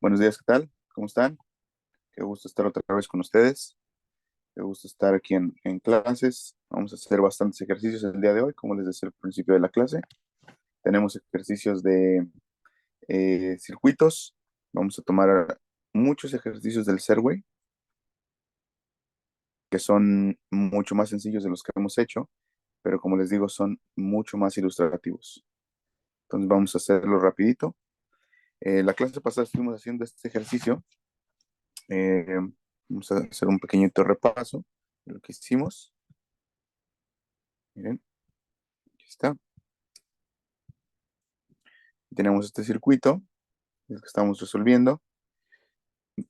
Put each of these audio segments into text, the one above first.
Buenos días, ¿qué tal? ¿Cómo están? Qué gusto estar otra vez con ustedes. Qué gusto estar aquí en clases. Vamos a hacer bastantes ejercicios el día de hoy, como les decía al principio de la clase. Tenemos ejercicios de circuitos. Vamos a tomar muchos ejercicios del Serway, que son mucho más sencillos de los que hemos hecho, pero como les digo, son mucho más ilustrativos. Entonces vamos a hacerlo rapidito. La clase pasada estuvimos haciendo este ejercicio. Eh, Vamos a hacer un pequeñito repaso de lo que hicimos. Miren, aquí está. Tenemos este circuito, el que estamos resolviendo.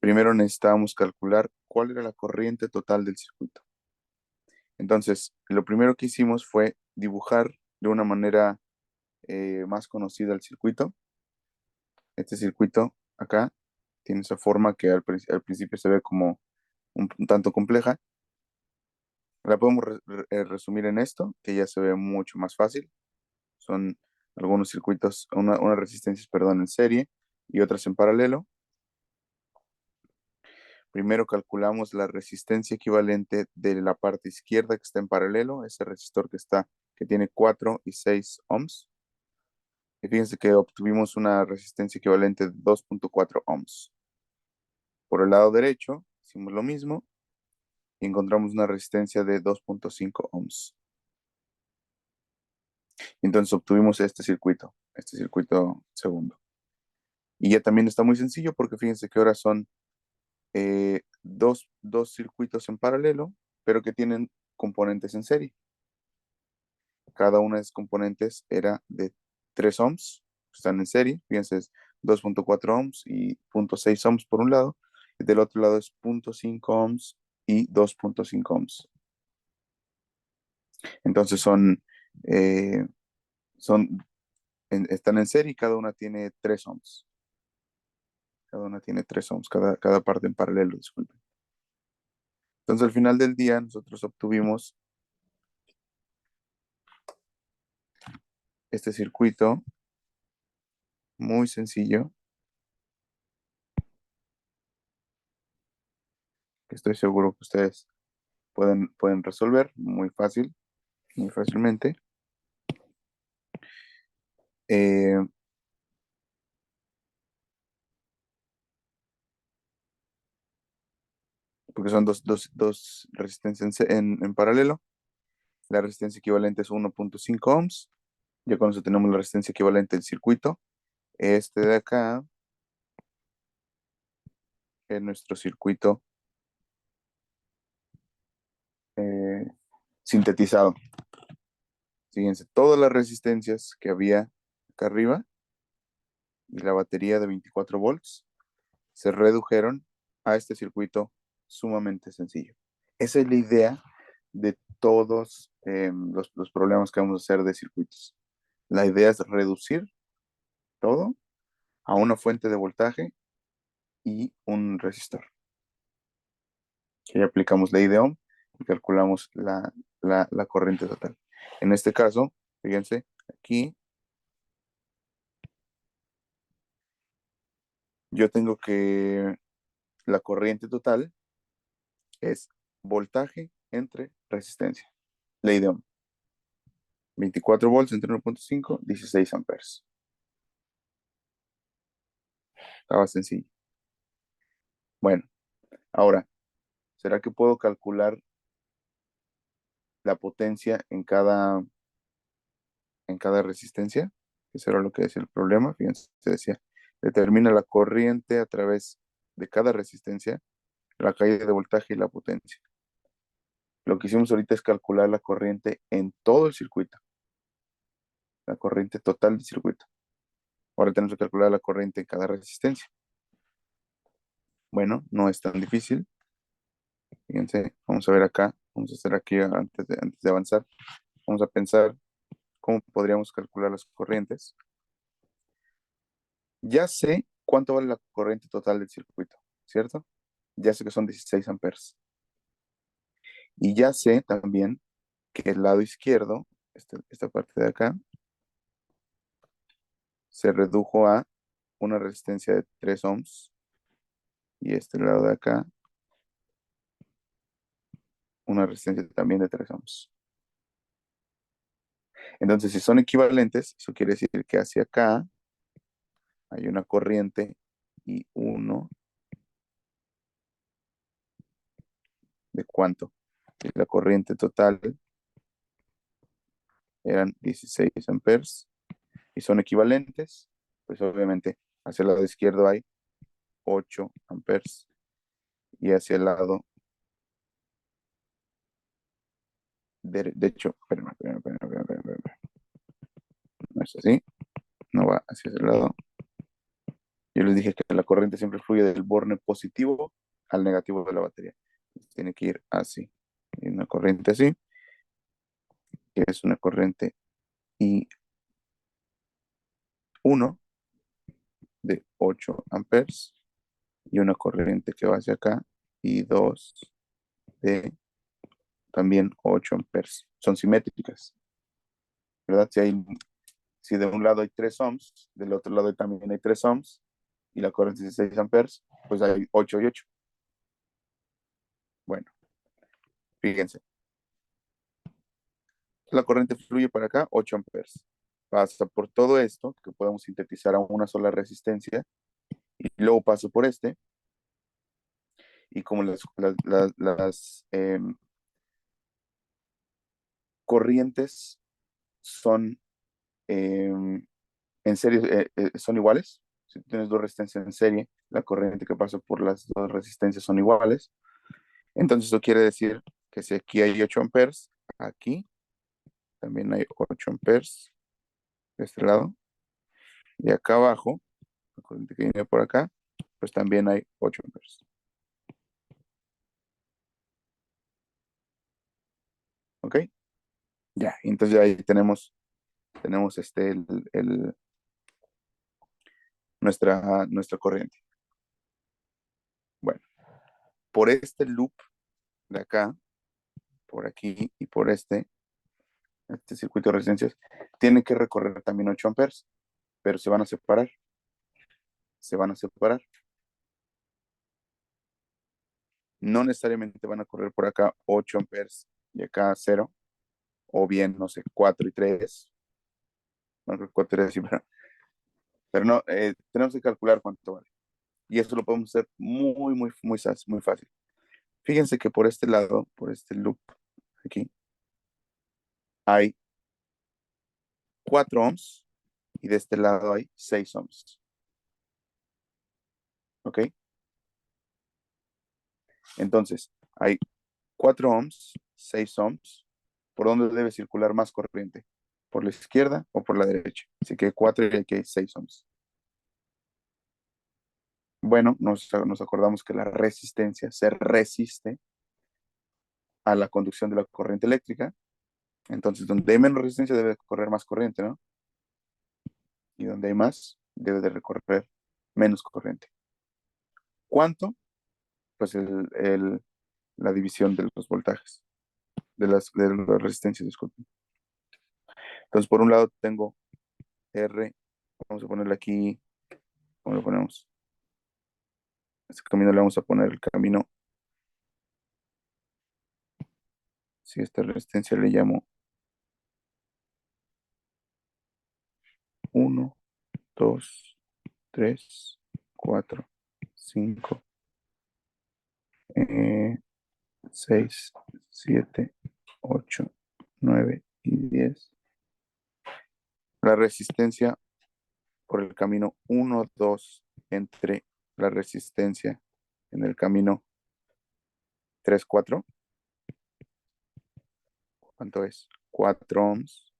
Primero necesitábamos calcular cuál era la corriente total del circuito. Entonces, lo primero que hicimos fue dibujar de una manera más conocida el circuito. Este circuito acá tiene esa forma que al principio se ve como un tanto compleja. La podemos resumir en esto, que ya se ve mucho más fácil. Son algunos circuitos, unas resistencias, perdón, en serie y otras en paralelo. Primero calculamos la resistencia equivalente de la parte izquierda que está en paralelo, ese resistor que tiene 4 y 6 ohms. Y fíjense que obtuvimos una resistencia equivalente de 2.4 ohms. Por el lado derecho, hicimos lo mismo y encontramos una resistencia de 2.5 ohms. Entonces obtuvimos este circuito segundo. Y ya también está muy sencillo porque fíjense que ahora son dos circuitos en paralelo, pero que tienen componentes en serie. Cada una de esas componentes era de 3 ohms, están en serie, fíjense, es 2.4 ohms y 0.6 ohms por un lado, y del otro lado es 0.5 ohms y 2.5 ohms. Entonces eh, son están en serie y cada una tiene 3 ohms. Cada una tiene 3 ohms, cada parte en paralelo, disculpen. Entonces al final del día nosotros obtuvimos este circuito muy sencillo, que estoy seguro que ustedes pueden resolver muy fácilmente. Eh, Porque son dos resistencias en paralelo. La resistencia equivalente es 1.5 ohms. Ya con eso tenemos la resistencia equivalente del circuito. Este de acá es nuestro circuito eh, sintetizado. Fíjense, todas las resistencias que había acá arriba y la batería de 24 volts se redujeron a este circuito sumamente sencillo. Esa es la idea de todos los problemas que vamos a hacer de circuitos. La idea es reducir todo a una fuente de voltaje y un resistor. Y aplicamos ley de Ohm y calculamos la corriente total. En este caso, fíjense, aquí yo tengo que la corriente total es voltaje entre resistencia. Ley de Ohm. 24 volts entre 1.5, 16 amperes. Estaba sencillo. Bueno, ahora, ¿será que puedo calcular la potencia en cada resistencia? Eso era lo que decía el problema. Fíjense, se decía, determina la corriente a través de cada resistencia, la caída de voltaje y la potencia. Lo que hicimos ahorita es calcular la corriente en todo el circuito, la corriente total del circuito. Ahora tenemos que calcular la corriente en cada resistencia. Bueno, no es tan difícil. Fíjense, vamos a ver acá, vamos a hacer aquí antes de avanzar, vamos a pensar cómo podríamos calcular las corrientes. Ya sé cuánto vale la corriente total del circuito, ¿cierto? Ya sé que son 16 amperes. Y ya sé también que el lado izquierdo, esta parte de acá, se redujo a una resistencia de 3 ohms y este lado de acá una resistencia también de 3 ohms. Entonces, si son equivalentes, eso quiere decir que hacia acá hay una corriente y uno de cuánto. Y la corriente total eran 16 amperes y son equivalentes, pues obviamente hacia el lado izquierdo hay 8 amperes y hacia el lado de hecho, espérame, no es así, no va hacia ese lado. Yo les dije que la corriente siempre fluye del borne positivo al negativo de la batería. Tiene que ir así. Y una corriente así, que es una corriente I1 de 8 amperes y una corriente que va hacia acá I2 de también 8 amperes. Son simétricas, ¿verdad? Si de un lado hay 3 ohms, del otro lado también hay 3 ohms y la corriente es 16 amperes, pues hay 8 y 8. Bueno, fíjense. La corriente fluye para acá, 8 amperes. Pasa por todo esto, que podemos sintetizar a una sola resistencia, y luego paso por este, y como las corrientes son en serie, son iguales, si tienes dos resistencias en serie, la corriente que pasa por las dos resistencias son iguales, entonces eso quiere decir que si aquí hay 8 amperes, aquí también hay 8 amperes de este lado, y acá abajo, la corriente que viene por acá, pues también hay 8 amperes. ¿Ok? Ya, entonces ya ahí tenemos nuestra corriente. Bueno, por este loop de acá, por aquí y por este circuito de resistencias, tiene que recorrer también 8 amperes, pero se van a separar, se van a separar. No necesariamente van a correr por acá 8 amperes y acá 0, o bien, no sé, 4 y 3. No creo que 4 y 3, sí, pero no, tenemos que calcular cuánto vale. Y eso lo podemos hacer muy fácil. Fíjense que por este lado, por este loop aquí, hay 4 ohms y de este lado hay 6 ohms. ¿Ok? Entonces, hay 4 ohms, 6 ohms. ¿Por dónde debe circular más corriente? ¿Por la izquierda o por la derecha? Así que hay 4 y aquí hay 6 ohms. Bueno, nos acordamos que la resistencia se resiste a la conducción de la corriente eléctrica. Entonces, donde hay menos resistencia debe correr más corriente, ¿no? Y donde hay más, debe de recorrer menos corriente. ¿Cuánto? Pues la división de los voltajes, de las resistencias, disculpen. Entonces, por un lado tengo R, vamos a ponerle aquí, ¿cómo lo ponemos? Este camino le vamos a poner el camino, si esta resistencia le llamo 1, 2, 3, 4, 5, 6, 7, 8, 9 y 10. La resistencia por el camino 1, 2 entre la resistencia en el camino 3, 4. ¿Cuánto es? 4 ohms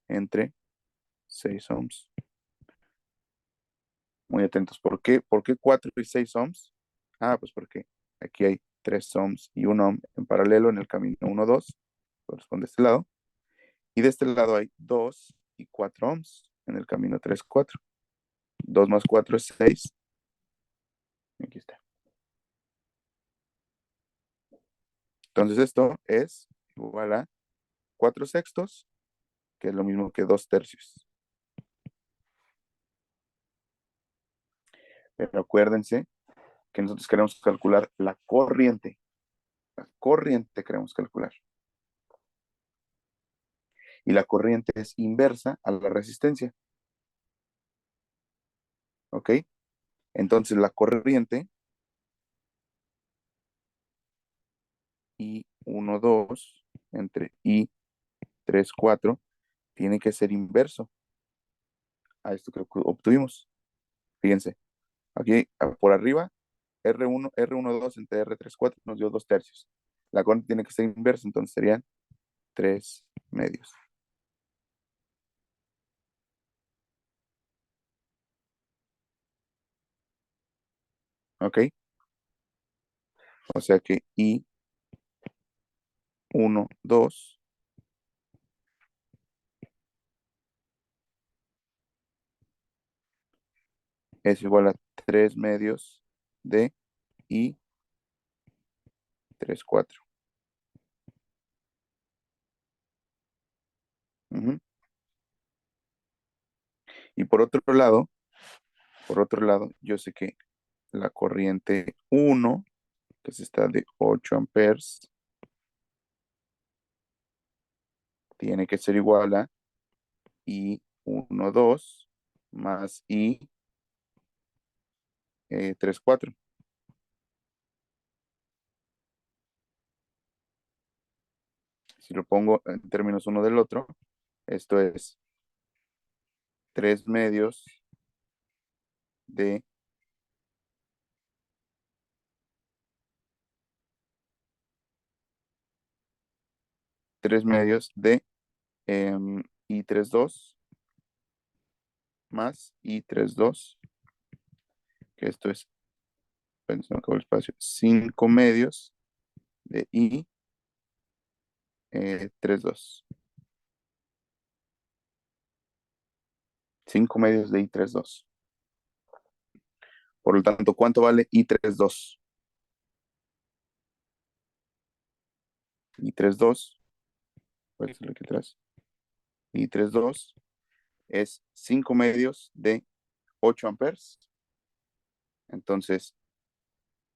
entre 6 ohms. Muy atentos. ¿Por qué 4 y 6 ohms? Ah, pues porque aquí hay 3 ohms y 1 ohm en paralelo en el camino 1, 2. Corresponde a este lado. Y de este lado hay 2 y 4 ohms en el camino 3, 4. 2 más 4 es 6. Aquí está. Entonces esto es igual a 4 sextos, que es lo mismo que 2 tercios. Pero acuérdense que nosotros queremos calcular la corriente. La corriente queremos calcular. Y la corriente es inversa a la resistencia. ¿Ok? Entonces la corriente I12 entre I34 tiene que ser inverso a esto que obtuvimos. Fíjense, aquí por arriba, R12 entre R34 nos dio 2/3. La corriente tiene que ser inversa, entonces serían 3/2. ¿Ok? O sea que I12 es igual a 3/2 de I34. Ujú. Y por otro lado, yo sé que la corriente 1, que es esta de 8 amperes, tiene que ser igual a I12 más I34. Si lo pongo en términos uno del otro, esto es 3/2 de 3/2 de I32 más I32, que esto es, se me acabó el espacio, 5/2 de I32. 5/2 de I32. Por lo tanto, ¿cuánto vale I32? I32, voy a hacerlo aquí atrás. I32 es 5/2 de 8 amperes. Entonces,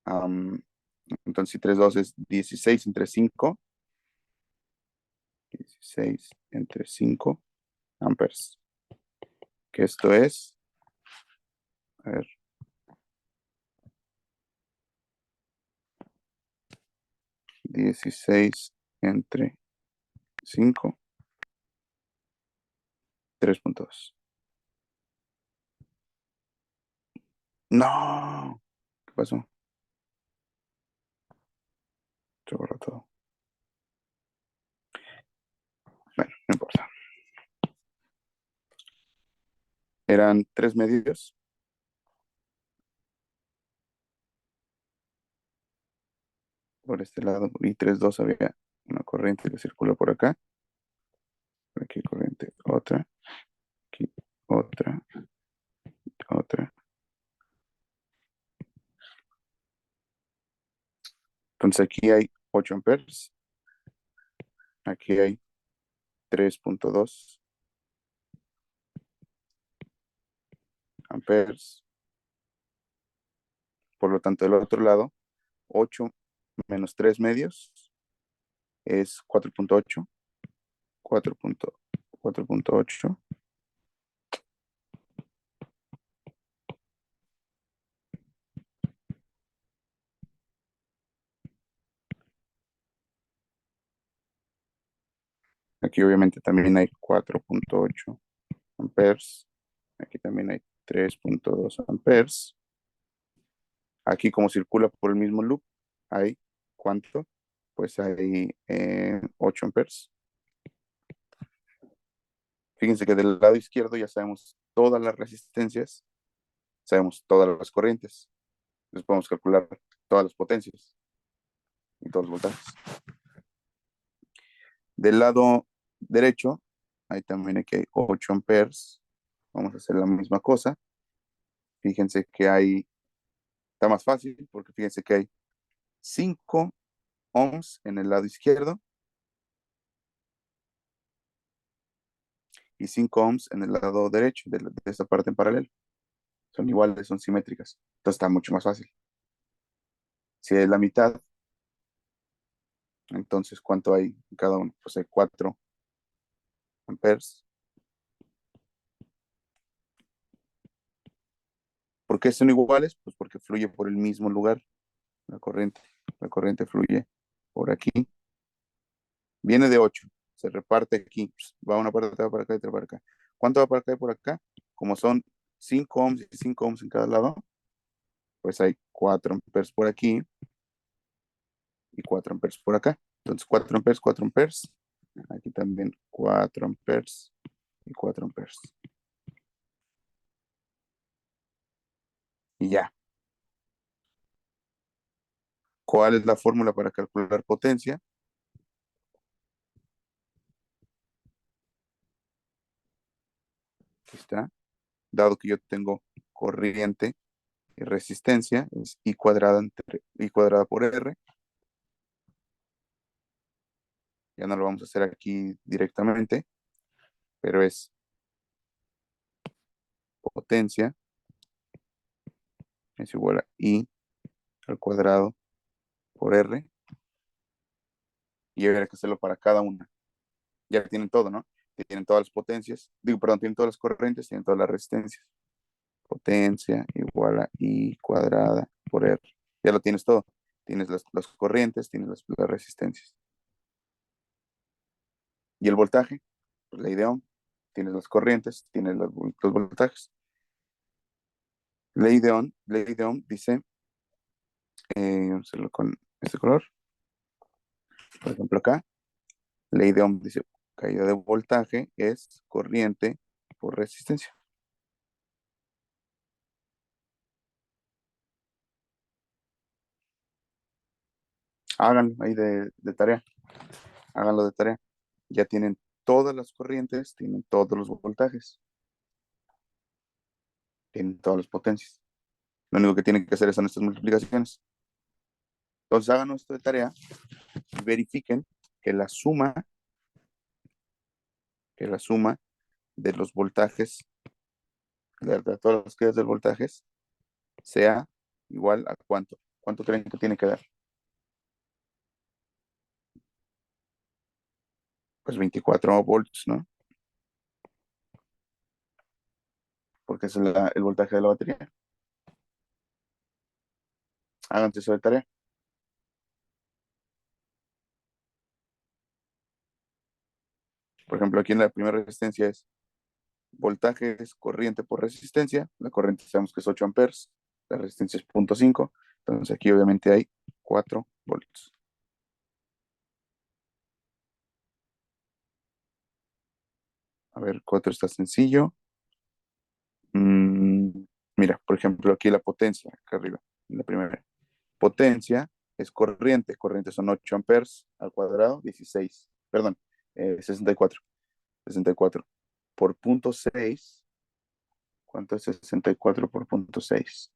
am, entonces I32 es 16 entre 5. 16 entre 5 amperes. Que esto es, a ver, 16 entre 5, 3.2. No, ¿qué pasó? Se borró todo. Bueno, no importa. Eran 3/2. Por este lado, y 3/2 había una corriente que circula por acá. Por aquí corriente, otra, aquí otra, otra. Entonces aquí hay 8 amperes, aquí hay 3.2 amperes. Por lo tanto, del otro lado, 8 menos 3/2 es 4.8. 4.8. Aquí obviamente también hay 4.8 amperes. Aquí también hay 3.2 amperes. Aquí como circula por el mismo loop, hay ¿cuánto? Pues hay 8 amperes. Fíjense que del lado izquierdo ya sabemos todas las resistencias, sabemos todas las corrientes. Entonces podemos calcular todas las potencias y todos los voltajes. Del lado derecho, ahí también aquí hay 8 amperes. Vamos a hacer la misma cosa. Fíjense que está más fácil porque fíjense que hay 5 ohms en el lado izquierdo y 5 ohms en el lado derecho de esta parte en paralelo. son iguales, son simétricas. Entonces está mucho más fácil. Si es la mitad, entonces ¿cuánto hay en cada uno? Pues hay 4 amperes. ¿Por qué son iguales? Pues porque fluye por el mismo lugar la corriente. La corriente fluye por aquí. Viene de 8, se reparte aquí. Va una parte, va para acá y otra para acá. ¿Cuánto va para acá y por acá? Como son 5 ohms y 5 ohms en cada lado, pues hay 4 amperes por aquí y 4 amperes por acá. Entonces 4 amperes, 4 amperes. Aquí también 4 amperes y 4 amperes. Y ya. ¿Cuál es la fórmula para calcular potencia? Aquí está. Dado que yo tengo corriente y resistencia, es I cuadrada, entre, I cuadrada por R. Ya no lo vamos a hacer aquí directamente, pero es potencia es igual a I al cuadrado por R. Y habría que hacerlo para cada una. Ya tienen todo, ¿no? Tienen todas las potencias. Digo, perdón, tienen todas las corrientes, tienen todas las resistencias. Potencia igual a I cuadrada por R. Ya lo tienes todo. Tienes las corrientes, tienes las resistencias. Y el voltaje, pues ley de Ohm. Tienes las corrientes, tienes los voltajes. Ley de Ohm dice, vamos a hacerlo con este color, por ejemplo acá, ley de Ohm dice, caída de voltaje es corriente por resistencia. Háganlo ahí de tarea, háganlo de tarea. Ya tienen todas las corrientes, tienen todos los voltajes, tienen todas las potencias. Lo único que tienen que hacer son estas multiplicaciones. Entonces hagan esto de tarea y verifiquen que la suma de los voltajes, de todas las caídas del voltajes, sea igual a cuánto. ¿Cuánto creen que tiene que dar? Pues 24 volts, ¿no? Porque es el voltaje de la batería. Háganse eso de tarea. Por ejemplo, aquí en la primera resistencia es voltaje es corriente por resistencia. La corriente sabemos que es 8 amperes. La resistencia es 0.5. Entonces aquí obviamente hay 4 volts. A ver, 4 está sencillo. Mm, mira, por ejemplo, aquí la potencia, acá arriba, en la primera. Potencia es corriente. Corriente son 8 amperes al cuadrado, 16. Perdón, 64. 64 por 0.6. ¿Cuánto es 64 por 0.6?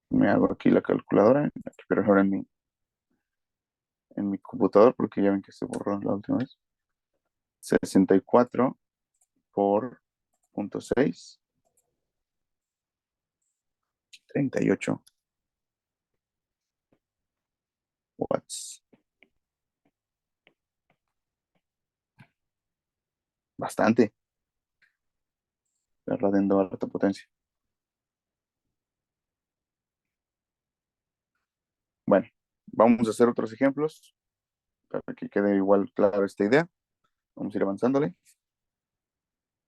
Me hago aquí la calculadora, pero ahora en mi computador, porque ya ven que se borró la última vez. 64 por 0.6, 38 watts. Bastante, la verdad, de alta potencia. Bueno, vamos a hacer otros ejemplos para que quede igual clara esta idea. Vamos a ir avanzándole.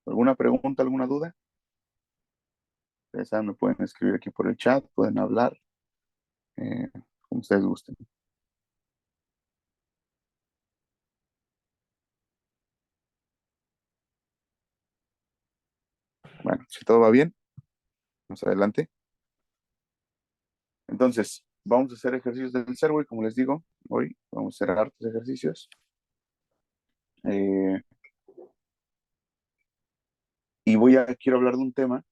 ¿Alguna pregunta, alguna duda? Ustedes saben, me pueden escribir aquí por el chat, pueden hablar, eh, como ustedes gusten. Bueno, si todo va bien, más adelante. Entonces, vamos a hacer ejercicios del Servo, como les digo, hoy vamos a hacer hartos ejercicios. Eh, y quiero hablar de un tema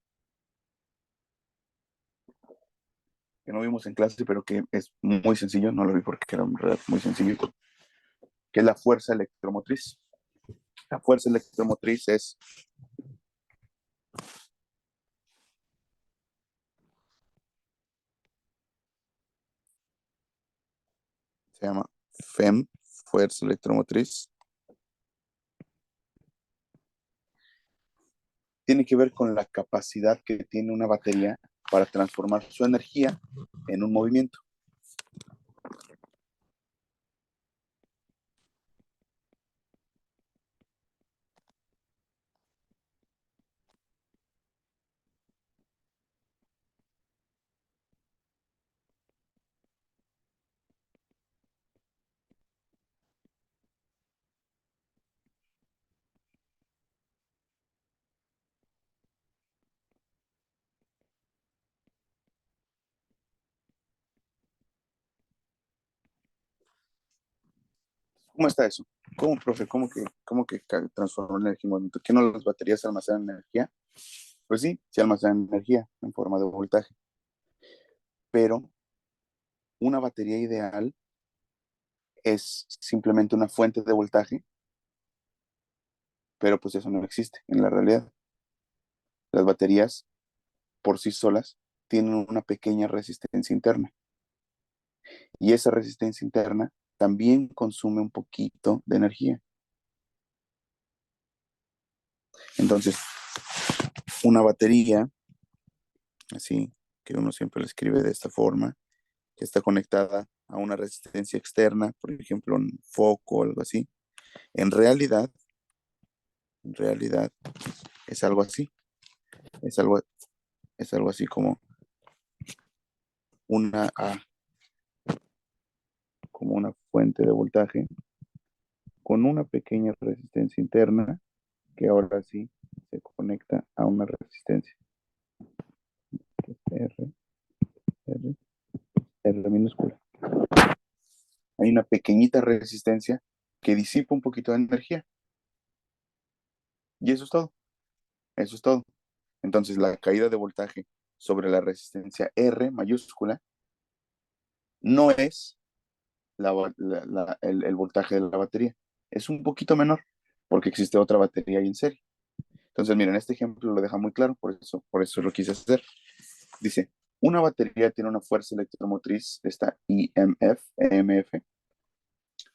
que no vimos en clase, pero que es muy sencillo, no lo vi porque era en realidad muy sencillo, que es la fuerza electromotriz. La fuerza electromotriz es se llama FEM, fuerza electromotriz. Tiene que ver con la capacidad que tiene una batería para transformar su energía en un movimiento. ¿Cómo está eso? ¿Cómo, profe? ¿Cómo que transformar energía en movimiento? ¿Que no las baterías almacenan energía? Pues sí, sí almacenan energía en forma de voltaje, pero una batería ideal es simplemente una fuente de voltaje, pero pues eso no existe en la realidad. Las baterías por sí solas tienen una pequeña resistencia interna y esa resistencia interna también consume un poquito de energía. Entonces, una batería, así que uno siempre la escribe de esta forma, que está conectada a una resistencia externa, por ejemplo, un foco o algo así, en realidad, en realidad es algo así, es algo, es algo así una, como una fuente de voltaje con una pequeña resistencia interna que ahora sí se conecta a una resistencia. R, R, R minúscula. Hay una pequeñita resistencia que disipa un poquito de energía. Y eso es todo. Eso es todo. Entonces, la caída de voltaje sobre la resistencia R mayúscula no es el voltaje de la batería. Es un poquito menor porque existe otra batería ahí en serie. Entonces, miren, este ejemplo lo deja muy claro, por eso lo quise hacer. Dice, una batería tiene una fuerza electromotriz, esta EMF,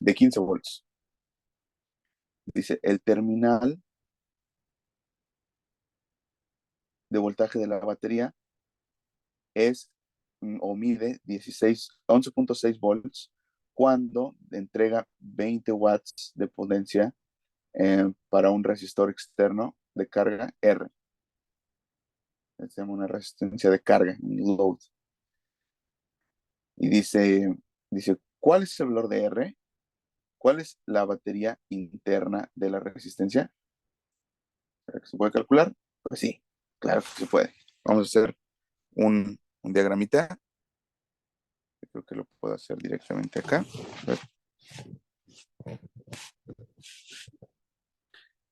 de 15 volts. Dice, el terminal de voltaje de la batería es o mide 11.6 volts cuando entrega 20 watts de potencia para un resistor externo de carga R. Se llama una resistencia de carga, un load. Y dice, ¿cuál es el valor de R? ¿Cuál es la batería interna de la resistencia? ¿Será que se puede calcular? Pues sí, claro que se puede. Vamos a hacer un diagramita. Yo creo que lo puedo hacer directamente acá.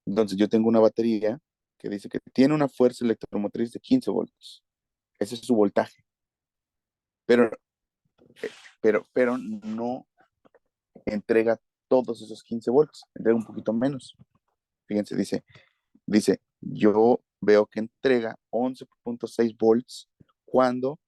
Entonces yo tengo una batería que dice que tiene una fuerza electromotriz de 15 volts. Ese es su voltaje. Pero, pero no entrega todos esos 15 volts, entrega un poquito menos. Fíjense, dice, yo veo que entrega 11.6 volts cuando,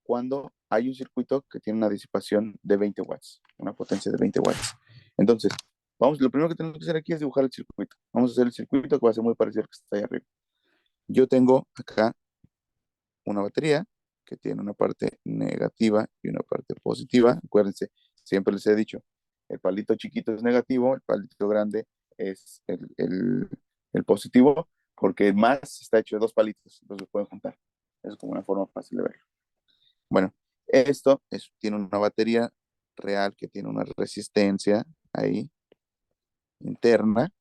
cuando hay un circuito que tiene una disipación de 20 watts, una potencia de 20 watts. Entonces, lo primero que tenemos que hacer aquí es dibujar el circuito. Vamos a hacer el circuito que va a ser muy parecido al que está ahí arriba. Yo tengo acá una batería que tiene una parte negativa y una parte positiva. Acuérdense, siempre les he dicho, el palito chiquito es negativo, el palito grande es el positivo, porque el más está hecho de dos palitos, entonces lo pueden juntar. Es como una forma fácil de verlo. Bueno, tiene una batería real que tiene una resistencia ahí interna.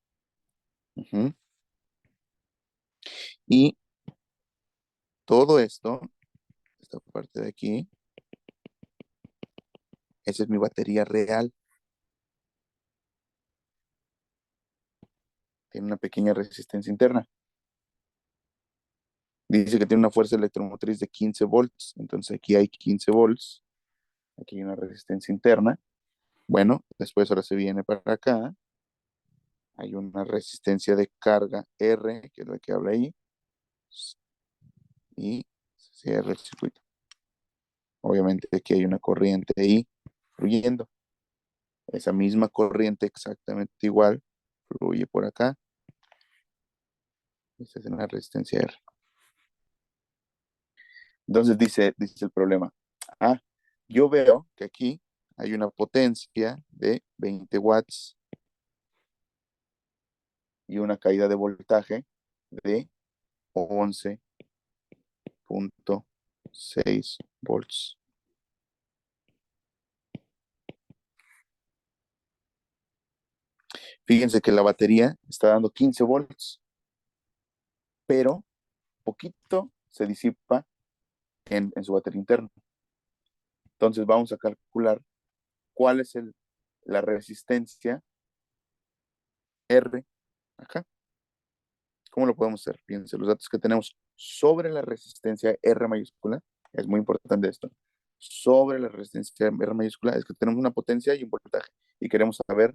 Uh-huh. Y todo esto, esta parte de aquí, esa es mi batería real. Tiene una pequeña resistencia interna. Dice que tiene una fuerza electromotriz de 15 volts. Entonces aquí hay 15 volts. Aquí hay una resistencia interna. Bueno, después ahora se viene para acá. Hay una resistencia de carga R, que es la que habla ahí. Y se cierra el circuito. Obviamente aquí hay una corriente ahí fluyendo. Esa misma corriente exactamente igual fluye por acá. Esta es una resistencia R. Entonces dice el problema. Ah, yo veo que aquí hay una potencia de 20 watts y una caída de voltaje de 11.6 volts. Fíjense que la batería está dando 15 volts, pero poquito se disipa en su batería interna. Entonces vamos a calcular cuál es la resistencia R acá. ¿Cómo lo podemos hacer? Fíjense, los datos que tenemos sobre la resistencia R mayúscula, es muy importante esto, sobre la resistencia R mayúscula es que tenemos una potencia y un voltaje y queremos saber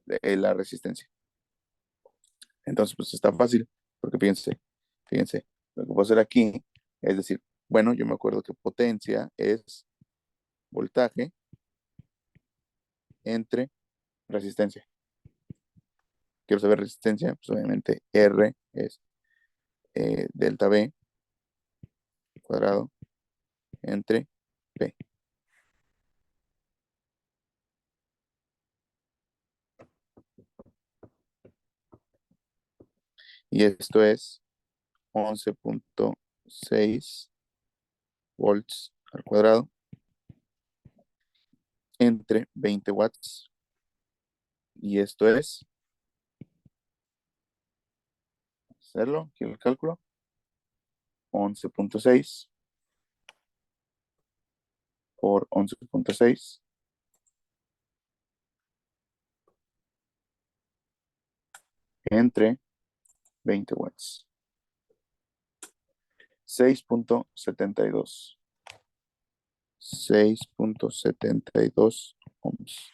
la resistencia. Entonces, pues está fácil, porque fíjense, lo que puedo hacer aquí es decir, bueno, yo me acuerdo que potencia es voltaje entre resistencia. Quiero saber resistencia, pues obviamente R es delta B cuadrado entre P. Y esto es 11.6 volts al cuadrado entre 20 watts. Y esto es, hacerlo, quiero el cálculo, 11.6 por 11.6 entre 20 watts. 6.72. 6.72 ohms.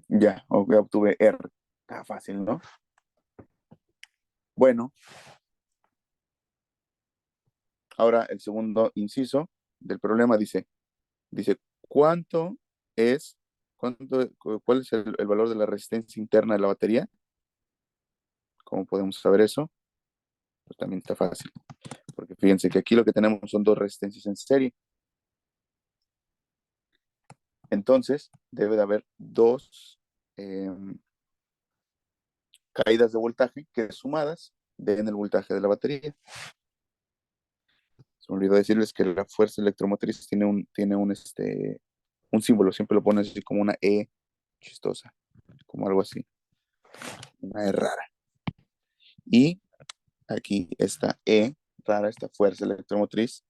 Ya, obtuve R. Está fácil, ¿no? Bueno, ahora el segundo inciso del problema dice, ¿cuánto es, cuál es el valor de la resistencia interna de la batería? ¿Cómo podemos saber eso? Pues también está fácil, porque fíjense que aquí lo que tenemos son dos resistencias en serie. Entonces, debe de haber dos caídas de voltaje que sumadas den el voltaje de la batería. Se me olvidó decirles que la fuerza electromotriz tiene un símbolo, siempre lo pones así como una E chistosa, como algo así, una E rara. Y aquí esta E rara, esta fuerza electromotriz,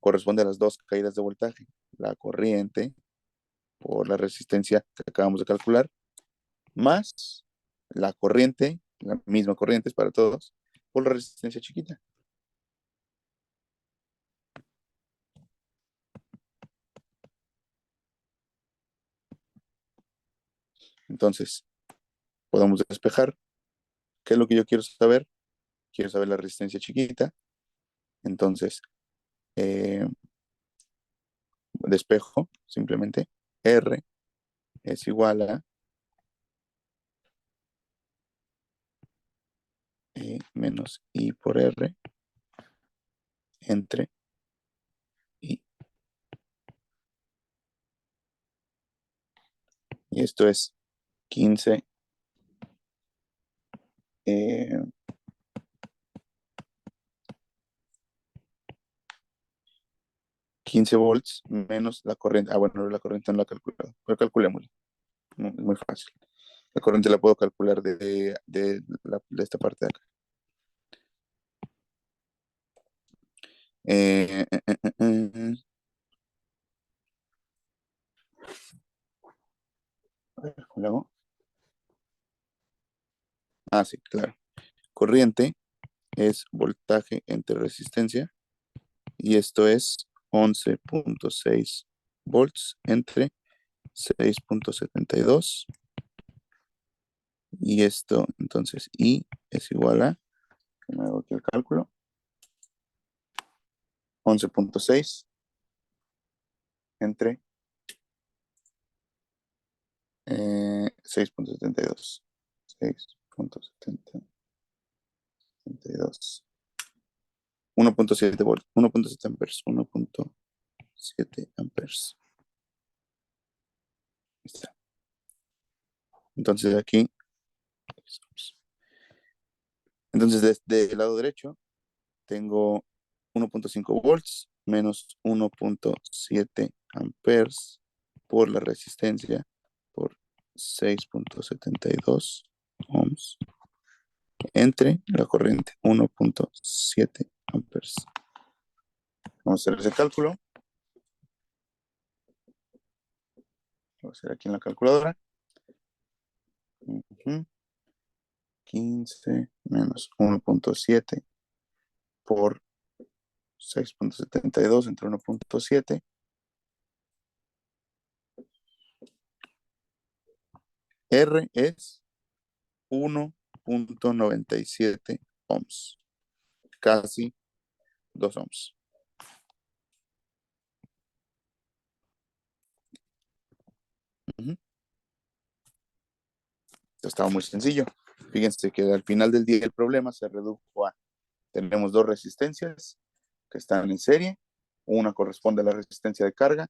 corresponde a las dos caídas de voltaje, la corriente por la resistencia que acabamos de calcular, más la corriente, la misma corriente es para todos, por la resistencia chiquita. Entonces, podemos despejar. ¿Qué es lo que yo quiero saber? Quiero saber la resistencia chiquita. Entonces, eh, despejo simplemente. R es igual a E menos I por R entre I. Y esto es 15, eh, 15 volts menos la corriente. Ah, bueno, la corriente no la he calculado, pero calculémosla. Es muy fácil. La corriente la puedo calcular de esta parte de acá. Eh, eh, eh, eh, eh. A ver, ¿cómo lo hago? Ah, sí, claro. Corriente es voltaje entre resistencia y esto es 11.6 volts entre 6.72 y esto entonces I es igual a, me hago aquí el cálculo, 11.6 entre 6.72. 6.72. 1.7 volts, 1.7 amperes, 1.7 amperes. Ahí está. Entonces aquí, entonces desde el lado derecho tengo 1.5 volts menos 1.7 amperes por la resistencia por 6.72 ohms entre la corriente 1.7 amperes. Vamos a hacer ese cálculo. Lo voy a hacer aquí en la calculadora. 15 menos 1.7 por 6.72 entre 1.7. R es 1.97 ohms. Casi 2 ohms. Esto estaba muy sencillo. Fíjense que al final del día el problema se redujo a, tenemos dos resistencias que están en serie. Una corresponde a la resistencia de carga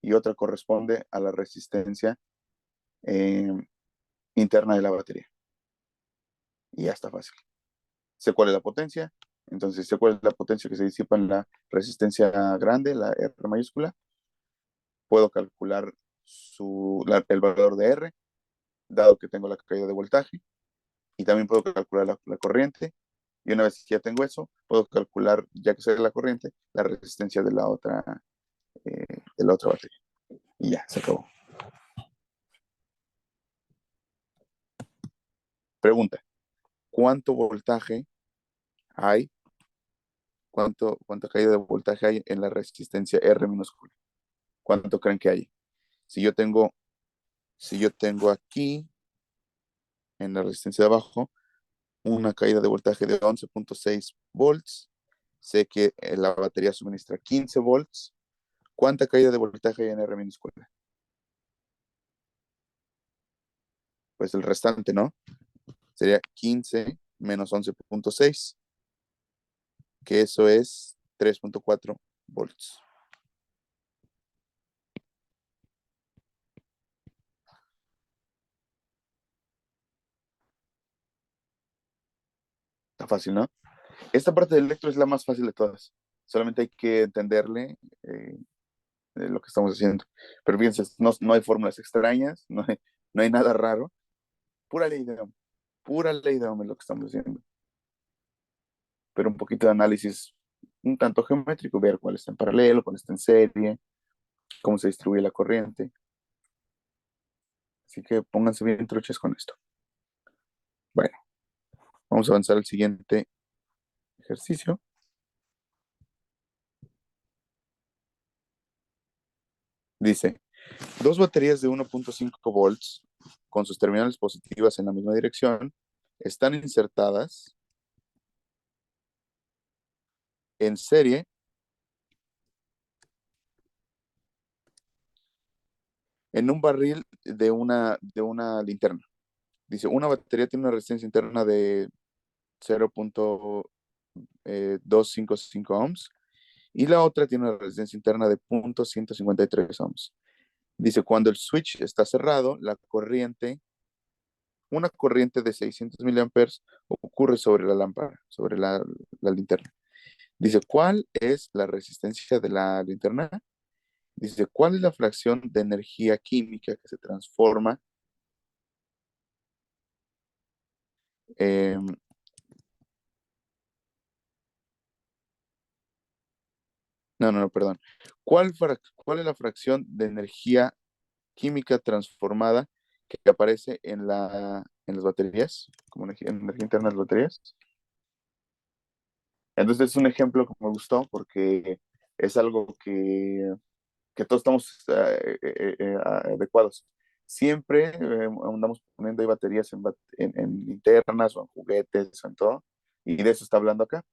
y otra corresponde a la resistencia interna de la batería. Y ya está fácil. Sé cuál es la potencia. Entonces sé cuál es la potencia que se disipa en la resistencia grande, la R mayúscula. Puedo calcular el valor de R, dado que tengo la caída de voltaje. Y también puedo calcular la corriente. Y una vez que ya tengo eso, puedo calcular, ya que sé la corriente, la resistencia de la otra batería. Y ya, se acabó. Pregunta, ¿cuánto voltaje hay? ¿Cuánta caída de voltaje hay en la resistencia R minúscula? ¿Cuánto creen que hay? Si yo tengo, si yo tengo aquí, en la resistencia de abajo, una caída de voltaje de 11.6 volts, sé que la batería suministra 15 volts. ¿Cuánta caída de voltaje hay en R minúscula? Pues el restante, ¿no? Sería 15 menos 11.6, que eso es 3.4 volts. Está fácil, ¿no? Esta parte del electro es la más fácil de todas. Solamente hay que entenderle lo que estamos haciendo. Pero fíjense, no hay fórmulas extrañas, no hay nada raro. Pura ley de Ohm. Pura ley de Ohm es lo que estamos haciendo. Pero un poquito de análisis un tanto geométrico, ver cuál está en paralelo, cuál está en serie, cómo se distribuye la corriente. Así que pónganse bien truchas con esto. Bueno, vamos a avanzar al siguiente ejercicio. Dice, dos baterías de 1.5 volts con sus terminales positivas en la misma dirección están insertadas en serie en un barril de una linterna. Dice, una batería tiene una resistencia interna de 0.255 ohms y la otra tiene una resistencia interna de 0.153 ohms. Dice, cuando el switch está cerrado, una corriente de 600 miliamperes ocurre sobre la lámpara, sobre la linterna. Dice, ¿cuál es la resistencia de la linterna? Dice, ¿cuál es la fracción de energía química que se transforma? eh, no, perdón. ¿Cuál es la fracción de energía química transformada que aparece en las baterías, como energía interna de las baterías? Entonces es un ejemplo que me gustó porque es algo que todos estamos adecuados. Siempre andamos poniendo ahí baterías en linternas o en juguetes o en todo, y de eso está hablando acá.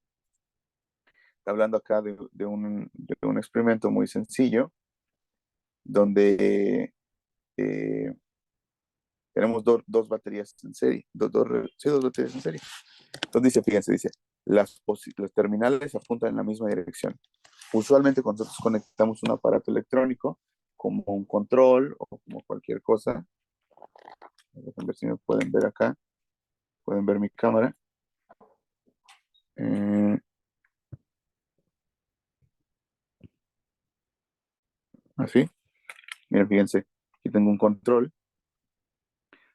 Está hablando acá de un experimento muy sencillo donde tenemos dos baterías en serie, sí, dos baterías en serie. Entonces dice, fíjense, dice, los terminales apuntan en la misma dirección. Usualmente cuando nosotros conectamos un aparato electrónico, como un control o como cualquier cosa, a ver si me pueden ver acá, pueden ver mi cámara. Eh, Así, miren, fíjense, aquí tengo un control.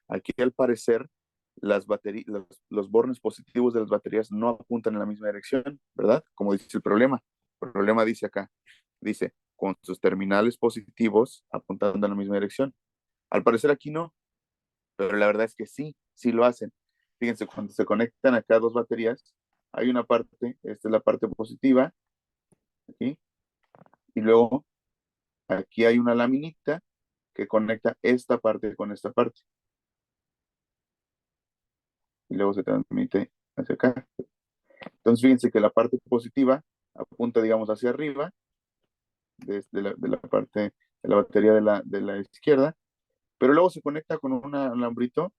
Aquí al parecer los bornes positivos de las baterías no apuntan en la misma dirección, ¿verdad? Como dice el problema. El problema dice acá, dice, con sus terminales positivos apuntando en la misma dirección. Al parecer aquí no, pero la verdad es que sí, sí lo hacen. Fíjense, cuando se conectan acá dos baterías, hay una parte, esta es la parte positiva, aquí, y luego aquí hay una laminita que conecta esta parte con esta parte, y luego se transmite hacia acá. Entonces, fíjense que la parte positiva apunta, digamos, hacia arriba, desde la parte de la batería de la izquierda, pero luego se conecta con un alambrito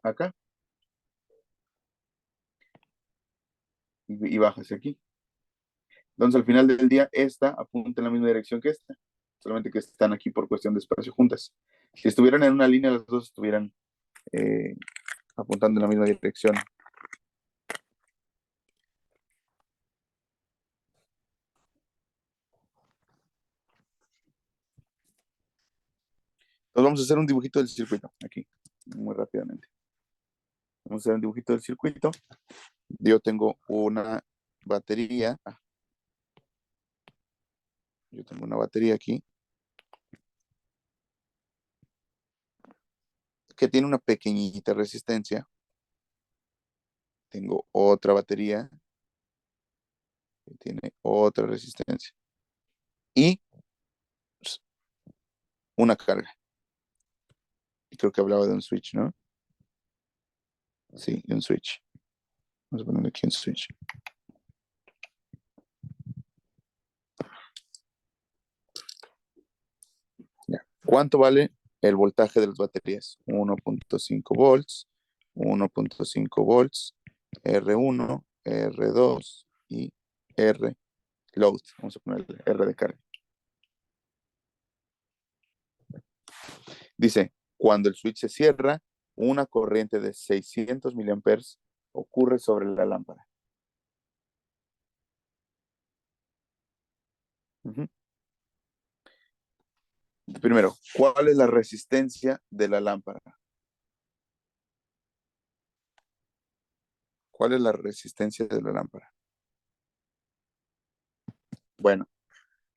acá y baja hacia aquí. Entonces, al final del día, esta apunta en la misma dirección que esta, solamente que están aquí por cuestión de espacio juntas. Si estuvieran en una línea, las dos estuvieran eh, apuntando en la misma dirección. Entonces, vamos a hacer un dibujito del circuito aquí, muy rápidamente. Vamos a hacer un dibujito del circuito. Yo tengo una batería. Yo tengo una batería aquí que tiene una pequeñita resistencia. Tengo otra batería que tiene otra resistencia. Y pues, una carga. Y creo que hablaba de un switch, ¿no? Sí, de un switch. Vamos a poner aquí un switch. Ya. ¿Cuánto vale el voltaje de las baterías? 1.5 volts, 1.5 volts, R1, R2 y R load. Vamos a poner R de carga. Dice, cuando el switch se cierra, una corriente de 600 miliamperes ocurre sobre la lámpara. Ujú. Primero, ¿cuál es la resistencia de la lámpara? ¿Cuál es la resistencia de la lámpara? Bueno,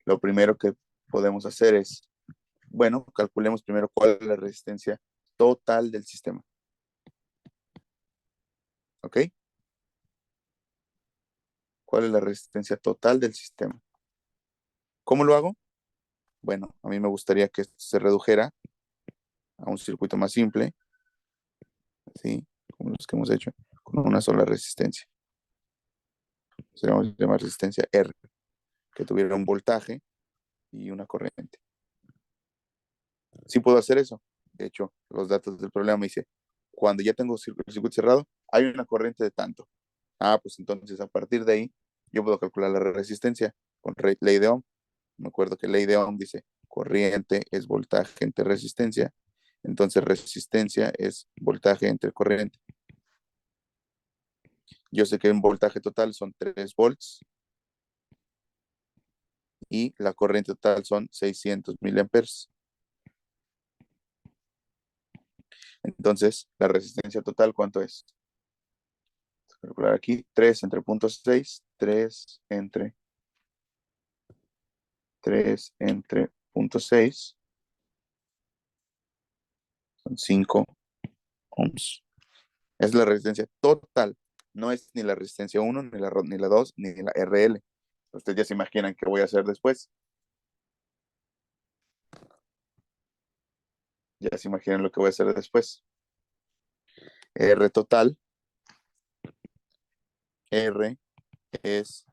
lo primero que podemos hacer es, bueno, calculemos primero cuál es la resistencia total del sistema. ¿Ok? ¿Cuál es la resistencia total del sistema? ¿Cómo lo hago? Bueno, a mí me gustaría que esto se redujera a un circuito más simple, ¿sí? Como los que hemos hecho, con una sola resistencia. Se llama resistencia R, que tuviera un voltaje y una corriente. Sí puedo hacer eso. De hecho, los datos del problema me dice, cuando ya tengo el circuito cerrado, hay una corriente de tanto. Ah, pues entonces a partir de ahí yo puedo calcular la resistencia con ley de Ohm. Me acuerdo que ley de Ohm dice corriente es voltaje entre resistencia. Entonces resistencia es voltaje entre corriente. Yo sé que un voltaje total son 3 volts y la corriente total son 600 miliamperes. Entonces, la resistencia total, ¿cuánto es? Voy a calcular aquí, 3 entre 0.6, 3 entre 0.6, son 5 ohms. Es la resistencia total, no es ni la resistencia 1, ni la 2, ni la RL. Ustedes ya se imaginan qué voy a hacer después. Ya se imaginan lo que voy a hacer después. R total, R es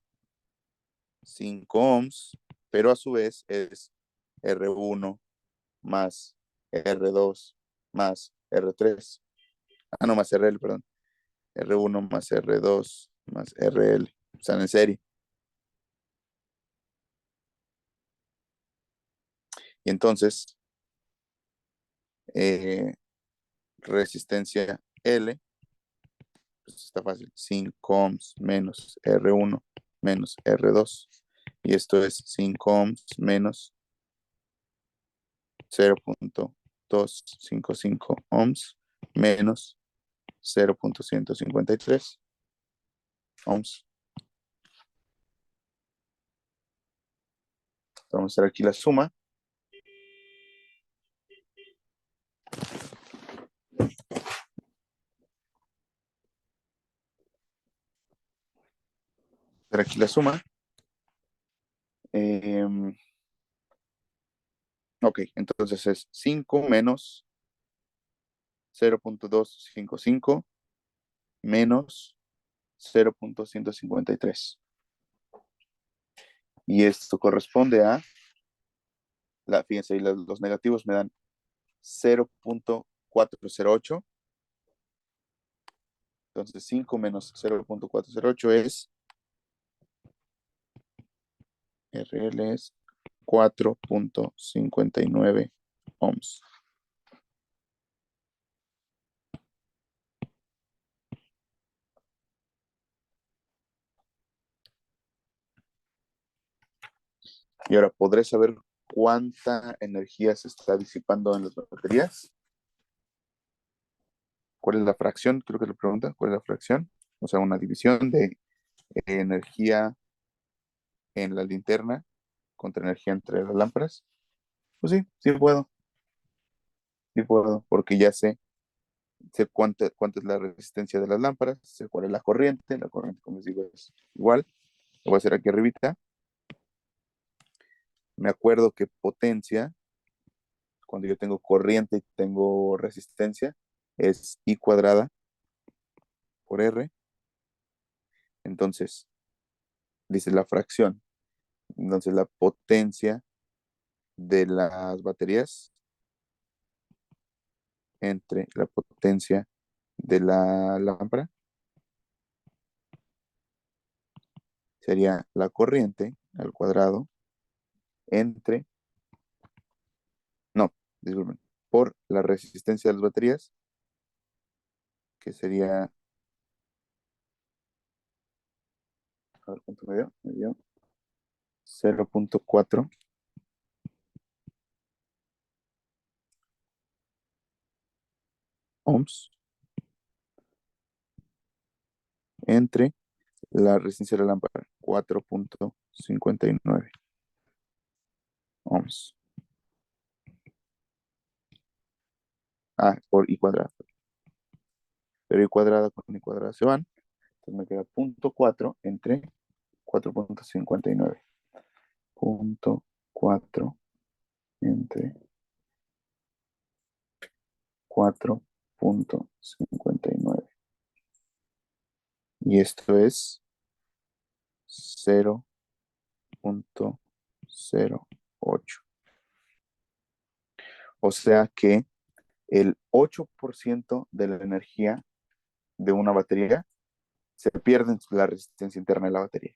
5 ohms, pero a su vez es R1 más R2 más R3. No, más RL, perdón. R1 más R2 más RL. Están en serie. Y entonces, resistencia L, pues está fácil. 5 ohms menos R1 menos R2. Y esto es 5 ohms menos 0.255 ohms menos 0.153 ohms. Vamos a hacer aquí la suma. Hacer aquí la suma. Ok, entonces es 5 menos 0.255 menos 0.153. Y esto corresponde a, fíjense, ahí los negativos me dan 0.408. Entonces 5 menos 0.408 es, RL es 4.59 ohms. Y ahora, ¿podré saber cuánta energía se está disipando en las baterías? ¿Cuál es la fracción? Creo que le pregunta, ¿cuál es la fracción? O sea, una división de energía en la linterna contra energía entre las lámparas. Pues sí, sí puedo, porque ya sé cuánta es la resistencia de las lámparas, sé cuál es la corriente, como les digo, es igual. Lo voy a hacer aquí arribita. Me acuerdo que potencia, cuando yo tengo corriente y tengo resistencia, es I cuadrada por R. Entonces, dice la fracción. Entonces, la potencia de las baterías entre la potencia de la lámpara sería la corriente al cuadrado entre, no, disculpen, por la resistencia de las baterías, que sería, a ver cuánto me dio 0.4 ohms entre la resistencia de la lámpara, 4.59 ohms. Por I cuadrada. Pero I cuadrada con I cuadrada se van. Entonces me queda 0.4 entre 4.59. 0.4 entre 4.59. Y esto es 0.08. O sea que el 8% de la energía de una batería se pierde en la resistencia interna de la batería.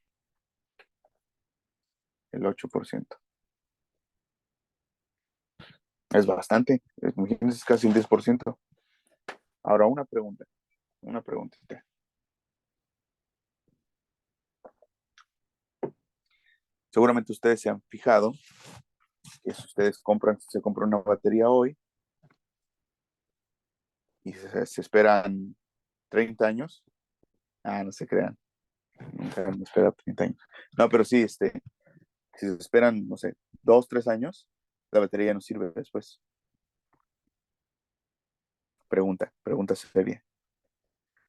El 8%. Es bastante. Imagínense, es casi un 10%. Ahora una preguntita. Seguramente ustedes se han fijado que si ustedes se compran una batería hoy y se esperan 30 años, no se crean, nunca me espera 30 años. No, pero sí, si se esperan, no sé, 2, 3 años, la batería ya no sirve después. Pregunta seria.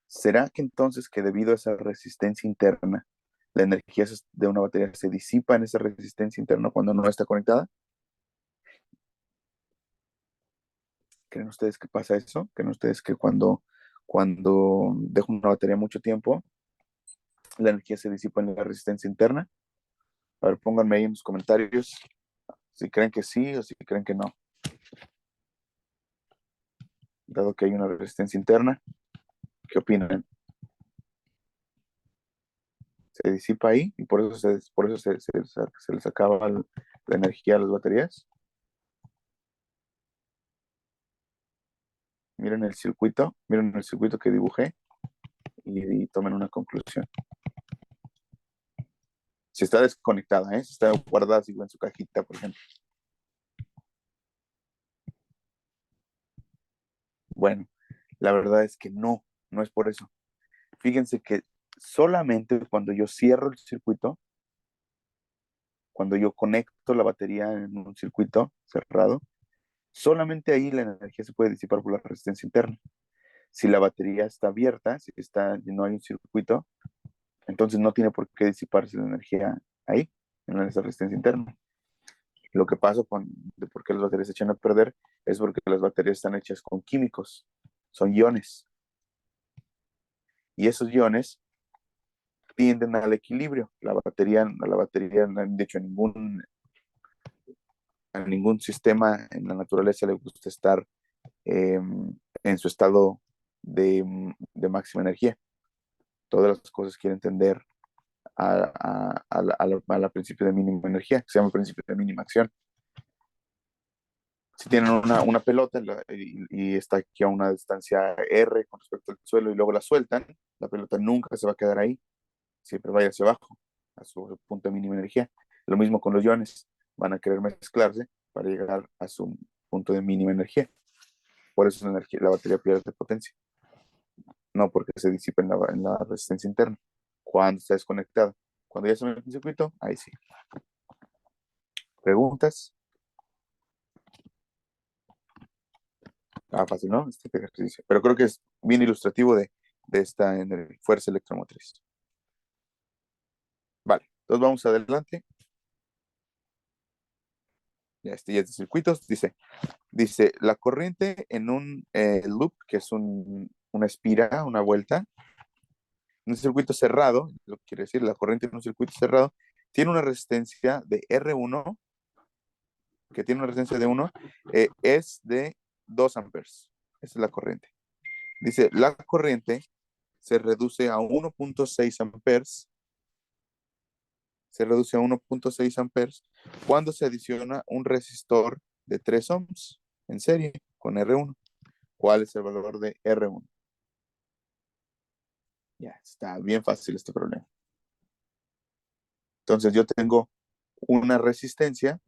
¿Será que entonces que debido a esa resistencia interna, la energía de una batería se disipa en esa resistencia interna cuando no está conectada? ¿Creen ustedes que pasa eso? ¿Creen ustedes que cuando dejo una batería mucho tiempo, la energía se disipa en la resistencia interna? A ver, pónganme ahí en los comentarios Si creen que sí o si creen que no. Dado que hay una resistencia interna, ¿qué opinan? Se disipa ahí y por eso se les acaba la energía a las baterías. Miren el circuito que dibujé y tomen una conclusión. Si está desconectada, ¿eh? Si está guardada así en su cajita, por ejemplo. Bueno, la verdad es que no es por eso. Fíjense que solamente cuando yo cierro el circuito, cuando yo conecto la batería en un circuito cerrado, solamente ahí la energía se puede disipar por la resistencia interna. Si la batería está abierta, no hay un circuito, entonces no tiene por qué disiparse la energía ahí, en esa resistencia interna. Lo que pasa de por qué las baterías se echan a perder es porque las baterías están hechas con químicos, son iones. Y esos iones tienden al equilibrio. A la batería, de hecho, a ningún sistema en la naturaleza le gusta estar eh, en su estado de máxima energía. Todas las cosas quieren tender a la principio de mínima energía, que se llama principio de mínima acción. Si tienen una pelota y está aquí a una distancia R con respecto al suelo y luego la sueltan, la pelota nunca se va a quedar ahí, siempre va a ir hacia abajo, a su punto de mínima energía. Lo mismo con los iones, van a querer mezclarse para llegar a su punto de mínima energía. Por eso la batería pierde potencia, no porque se disipe en la resistencia interna. Cuando está desconectada, cuando ya se mete en el circuito, ahí sí. ¿Preguntas? Fácil, ¿no? Este ejercicio. Pero creo que es bien ilustrativo de esta fuerza electromotriz. Vale, entonces vamos adelante. Ya es de circuitos. Dice, la corriente en un loop, que es una espira, una vuelta, un circuito cerrado, lo que quiere decir, la corriente en un circuito cerrado, tiene una resistencia de R1, que tiene una resistencia de 1, es de 2 amperes. Esa es la corriente. Dice, la corriente se reduce a 1.6 amperes, cuando se adiciona un resistor de 3 ohms en serie con R1. ¿Cuál es el valor de R1? Ya, está bien fácil este problema. Entonces yo una resistencia,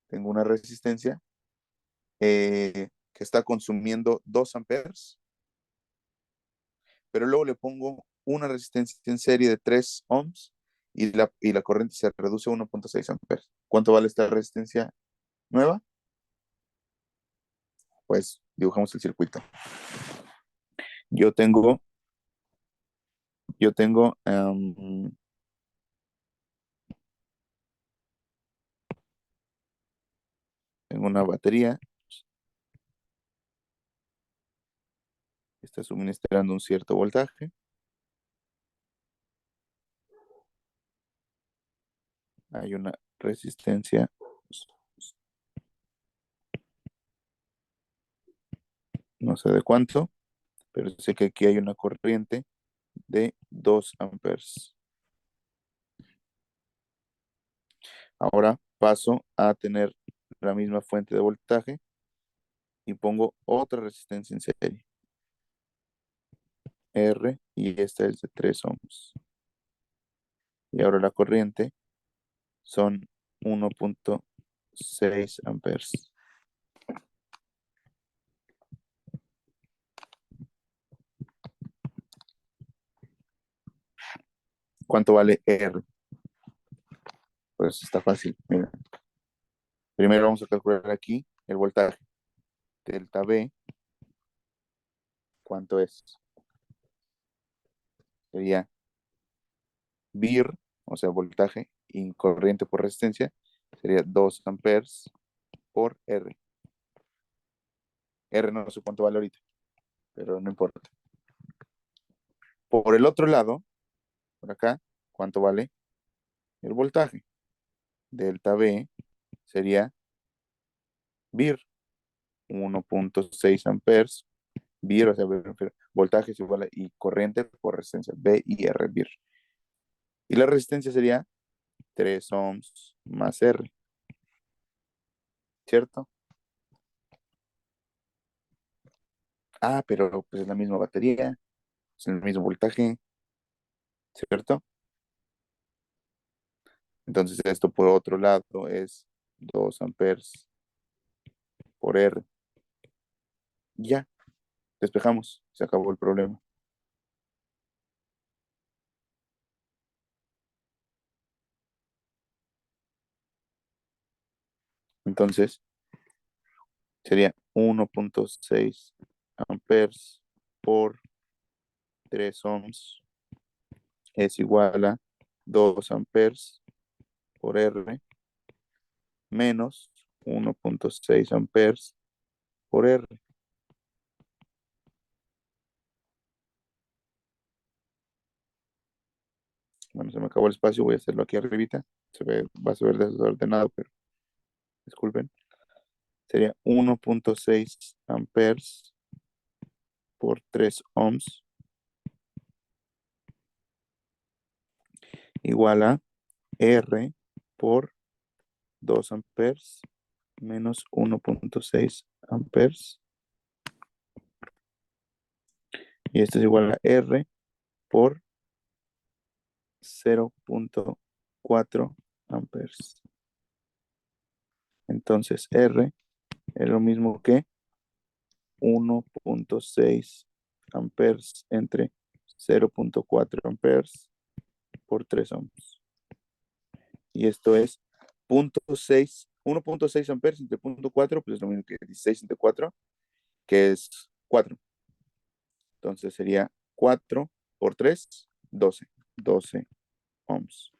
tengo una resistencia que está consumiendo 2 amperes, pero luego le pongo una resistencia en serie de 3 ohms y la corriente se reduce a 1.6 amperes. ¿Cuánto vale esta resistencia nueva? Pues dibujamos el circuito. Yo tengo, yo tengo, tengo una batería que está suministrando un cierto voltaje. Hay una resistencia, no sé de cuánto, pero sé que aquí hay una corriente de 2 amperes. Ahora paso a tener la misma fuente de voltaje y pongo otra resistencia en serie, R, y esta es de 3 ohms. Y ahora la corriente son 1.6 amperes. ¿Cuánto vale R? Pues está fácil. Mira, primero vamos a calcular aquí el voltaje. Delta V, ¿cuánto es? Sería VIR, o sea, voltaje, y corriente por resistencia, sería 2 amperes por R. R no sé cuánto vale ahorita, pero no importa. Por el otro lado, por acá, ¿cuánto vale el voltaje? Delta V sería VIR, 1.6 amperes. VIR, o sea, voltaje es igual a y corriente por resistencia, V y R, VIR. Y la resistencia sería 3 ohms más R, ¿cierto? Ah, pero pues es la misma batería, es el mismo voltaje, ¿cierto? Entonces esto por otro lado es 2 amperes por R. Ya, despejamos, se acabó el problema. Entonces sería 1.6 amperes por 3 ohms es igual a 2 amperes por R menos 1.6 amperes por R. Bueno, se me acabó el espacio, voy a hacerlo aquí arribita. Va a ser desordenado, pero disculpen. Sería 1.6 amperes por 3 ohms igual a R por 2 amperes menos 1.6 amperes. Y esto es igual a R por 0.4 amperes. Entonces R es lo mismo que 1.6 amperes entre 0.4 amperes por 3 ohms. Y esto es 0.6, 1.6 amperes entre 0.4, pues es lo mismo que 16 entre 4, que es 4. Entonces sería 4 por 3, 12. 12 ohms.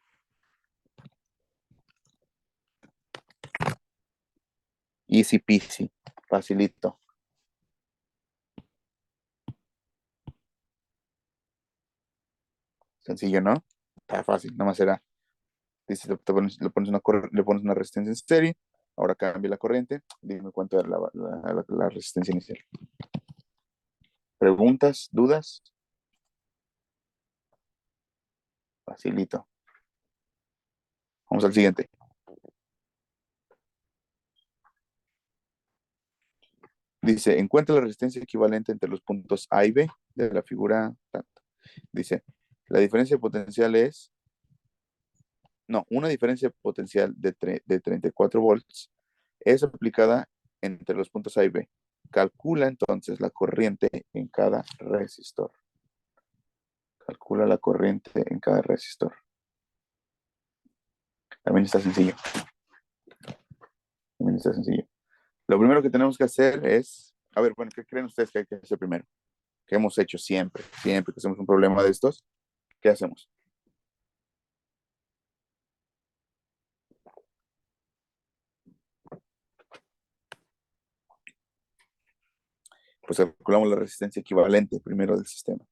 Easy peasy, facilito. Sencillo, ¿no? Está fácil, nada más será. Dice, le pones una resistencia en serie, ahora cambia la corriente, dime cuánto era la resistencia inicial. ¿Preguntas? ¿Dudas? Facilito. Vamos al siguiente. Dice, encuentra la resistencia equivalente entre los puntos A y B de la figura tanto. Dice, la diferencia potencial es, no, una diferencia potencial de 34 volts es aplicada entre los puntos A y B. Calcula entonces la corriente en cada resistor. Calcula la corriente en cada resistor. También está sencillo. También está sencillo. Lo primero que tenemos que hacer es, a ver, bueno, ¿qué creen ustedes que hay que hacer primero? ¿Qué hemos hecho siempre? Siempre que hacemos un problema de estos, ¿qué hacemos? Pues calculamos la resistencia equivalente primero del sistema.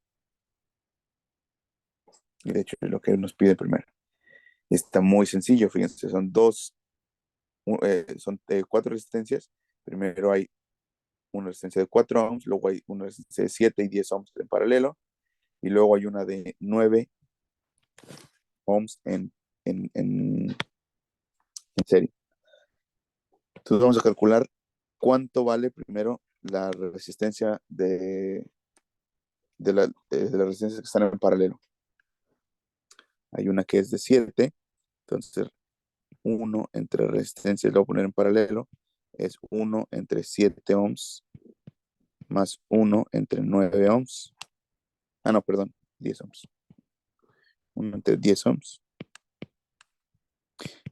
Y de hecho es lo que nos pide primero. Está muy sencillo, fíjense, son cuatro resistencias. Primero hay una resistencia de 4 ohms, luego hay una resistencia de 7 y 10 ohms en paralelo, y luego hay una de 9 ohms en serie. Entonces vamos a calcular cuánto vale primero la resistencia de las resistencias que están en paralelo. Hay una que es de 7, entonces 1 entre resistencias, lo voy a poner en paralelo, es 1 entre 7 ohms más 1 entre 9 ohms. Ah, no, perdón, 10 ohms. 1 entre 10 ohms.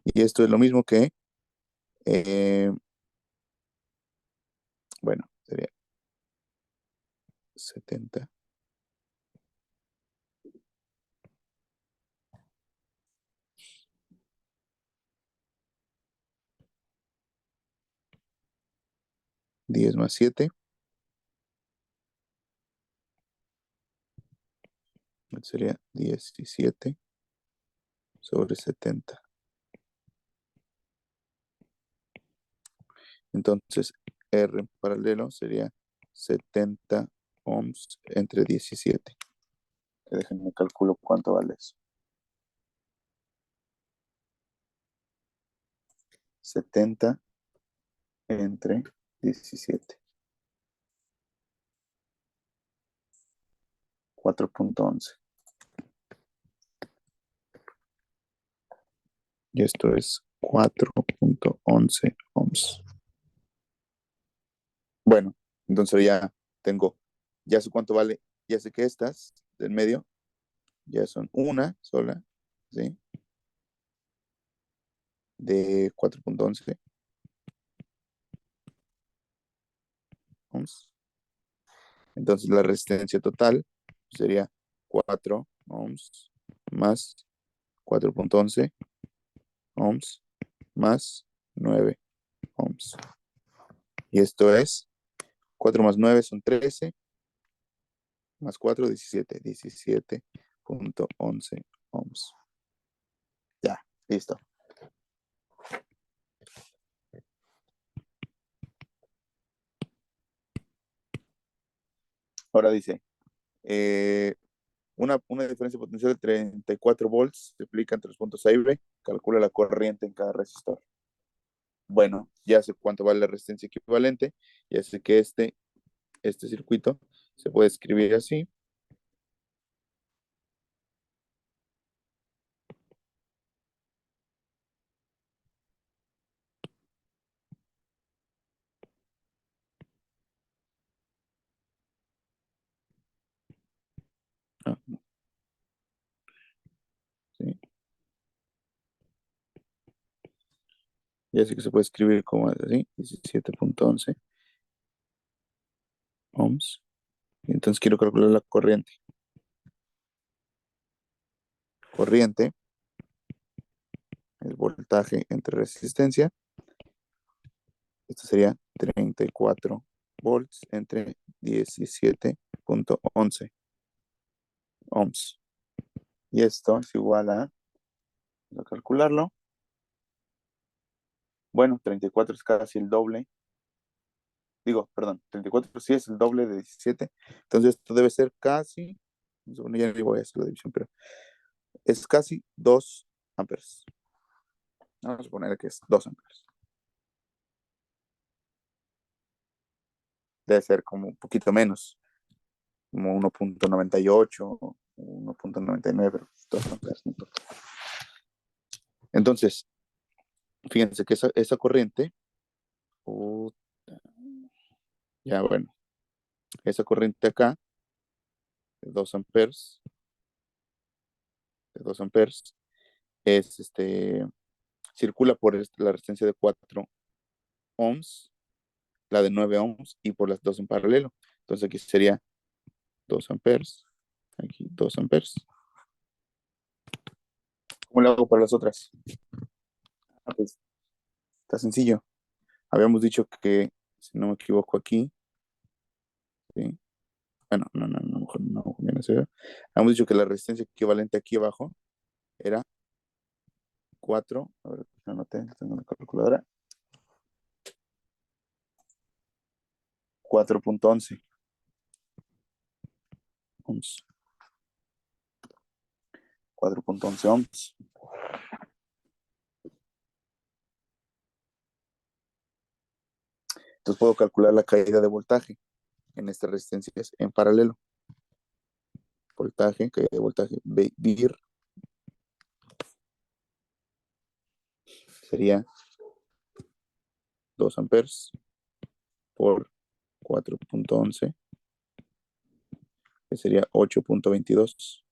Y esto es lo mismo que, eh, bueno, sería 70. 10 más 7 sería 17 sobre 70. Entonces, R en paralelo sería 70 ohms entre 17. Déjenme calculo cuánto vale eso. 70 entre 17. 4.11. Y esto es 4.11 ohms. Bueno, entonces ya sé cuánto vale, ya sé que estas del medio ya son una sola, ¿sí? De 4.11 ohms. Entonces la resistencia total sería 4 ohms más 4.11 ohms más 9 ohms. Y esto es 4 más 9 son 13, más 4, 17. 17.11 ohms. Ya, listo. Ahora dice, una diferencia potencial de 34 volts se aplica entre los puntos A y B. Calcula la corriente en cada resistor. Bueno, ya sé cuánto vale la resistencia equivalente. Ya sé que este circuito se puede escribir así. Ah, ¿sí? Ya sé que se puede escribir como así, 17.11 ohms. Y entonces quiero calcular la corriente. Corriente es voltaje entre resistencia. Esto sería 34 volts entre 17.11 ohms. Y esto es igual a calcularlo. Bueno, 34 es casi el doble. Digo, perdón, 34 sí es el doble de 17. Entonces esto debe ser casi, bueno, ya no voy a hacer la división, pero es casi 2 amperes. Vamos a poner que es 2 amperes. Debe ser como un poquito menos, como 1.98, 1.99, pero 2 amperes. No importa. Entonces, fíjense que esa corriente, ya bueno, esa corriente acá, de 2 amperes, de 2 amperes, es circula por la resistencia de 4 ohms, la de 9 ohms y por las dos en paralelo. Entonces aquí sería 2 amperes, aquí 2 amperes. ¿Cómo le hago para las otras? Pues está sencillo. Habíamos dicho que, si no me equivoco aquí, ¿sí? Bueno, no, mejor no viene a ser. Habíamos dicho que la resistencia equivalente aquí abajo era 4, a ver, no anoté, tengo una calculadora, 4.11 ohms. 4.11 ohms. Entonces puedo calcular la caída de voltaje en estas resistencias en paralelo. Voltaje, caída de voltaje VIR sería 2 amperes por 4.11, que sería 8.22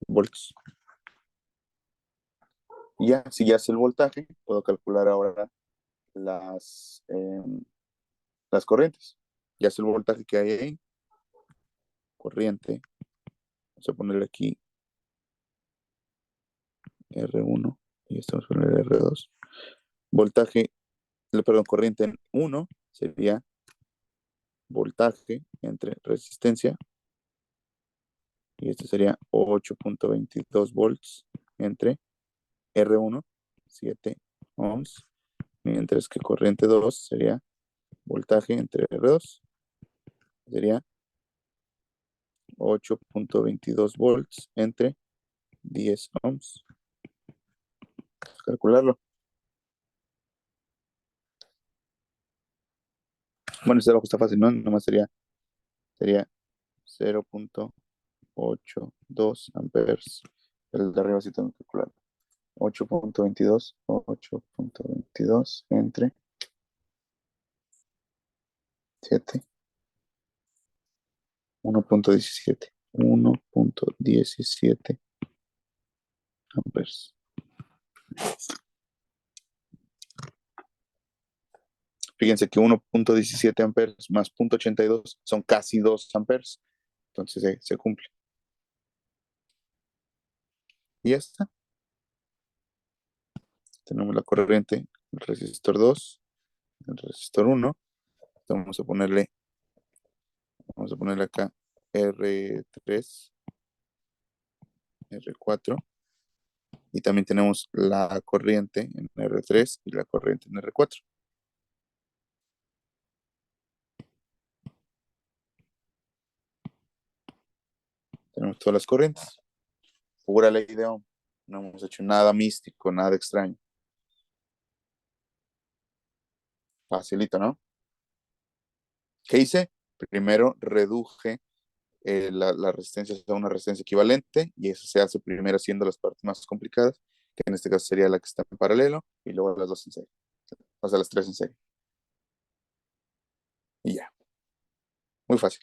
volts. Y ya, si ya sé el voltaje, puedo calcular ahora las corrientes. Ya sé el voltaje que hay ahí, corriente. Vamos a ponerle aquí R1 y estamos a poner R2. Voltaje, perdón, corriente en 1 sería voltaje entre resistencia y este sería 8.22 volts entre R1, 7 ohms, mientras que corriente 2 sería voltaje entre R2, sería 8.22 volts entre 10 ohms. Calcularlo. Bueno, este de abajo está fácil, ¿no? Nomás sería 0.82 amperes. El de arriba sí tengo que calcular. 8.22 entre 7, 1.17 amperes. Fíjense que 1.17 amperes más 0.82 son casi 2 amperes. Entonces se cumple. Y ya está. Tenemos la corriente, el resistor 2, el resistor 1. Vamos a ponerle acá R3, R4. Y también tenemos la corriente en R3 y la corriente en R4. Tenemos todas las corrientes. Pura ley de Ohm. No hemos hecho nada místico, nada extraño. Facilito, ¿no? ¿Qué hice? Primero reduje la resistencia a una resistencia equivalente y eso se hace primero haciendo las partes más complicadas, que en este caso sería la que está en paralelo y luego las dos en serie. O sea, las tres en serie. Y ya. Muy fácil.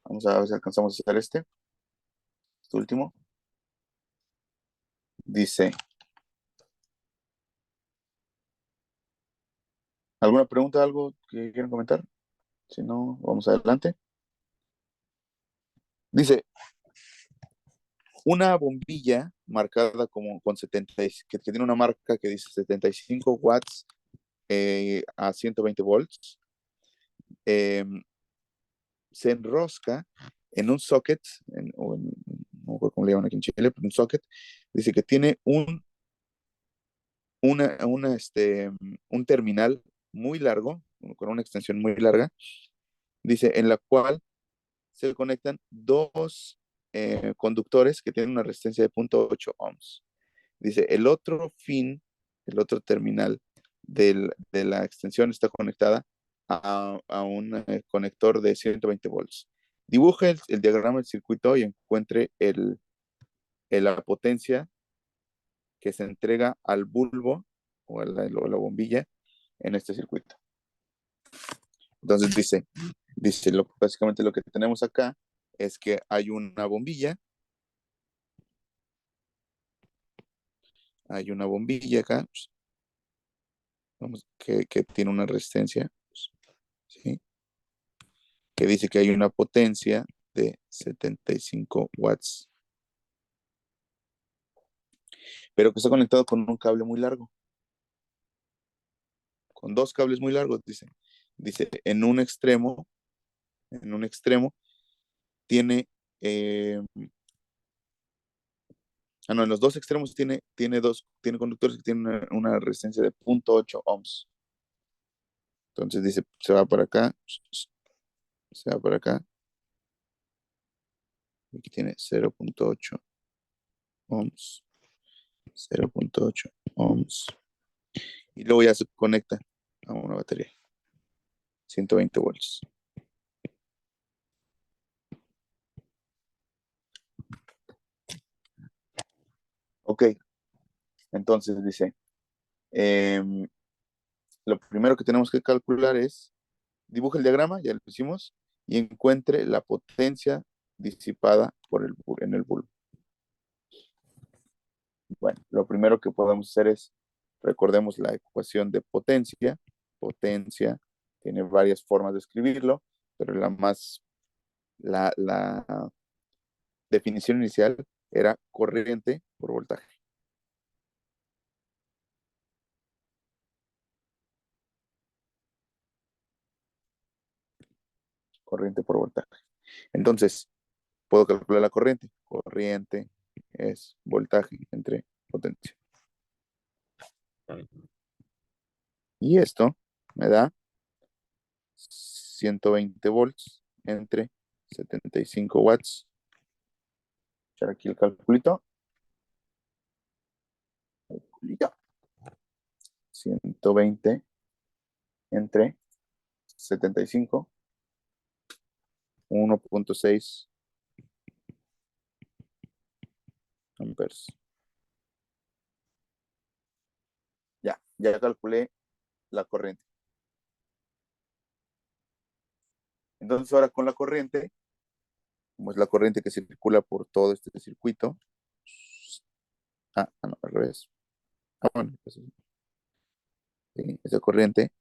Vamos a ver si alcanzamos a hacer este último. Dice, ¿alguna pregunta, algo que quieran comentar? Si no, vamos adelante. Dice, una bombilla marcada como con 70, que tiene una marca que dice 75 watts a 120 volts, eh, se enrosca en un socket, no sé cómo le llaman aquí en Chile, pero un socket, dice que tiene un terminal muy largo, con una extensión muy larga, dice, en la cual se conectan dos conductores que tienen una resistencia de 0.8 ohms. Dice, el otro terminal de la extensión está conectada a un conector de 120 volts. Dibuje el diagrama del circuito y encuentre la potencia que se entrega al bulbo o a la bombilla en este circuito. Entonces dice básicamente lo que tenemos acá es que hay una bombilla acá, que tiene una resistencia, ¿sí? Que dice que hay una potencia de 75 watts, pero que está conectado con un cable muy largo, con dos cables muy largos, dice. Dice, en un extremo tiene, no, en los dos extremos tiene conductores que tienen una resistencia de 0.8 ohms. Entonces dice, se va para acá, se va para acá, aquí tiene 0.8 ohms, 0.8 ohms, y luego ya se conecta a una batería, 120 volts. Ok, entonces dice, em, lo primero que tenemos que calcular es, dibuja el diagrama, ya lo hicimos, y encuentre la potencia disipada en el bulbo. Bueno, lo primero que podemos hacer es, recordemos la ecuación de potencia. Potencia tiene varias formas de escribirlo, pero la definición inicial era corriente por voltaje. Corriente por voltaje. Entonces, puedo calcular la corriente. Corriente es voltaje entre potencia. Y esto me da 120 volts entre 75 watts. Echar aquí el calculito. 120 entre 75, 1.6 amperes. Ya calculé la corriente. Entonces ahora con la corriente, como es la corriente que circula por todo este circuito, no, al revés. Bueno, eso sí, esa corriente,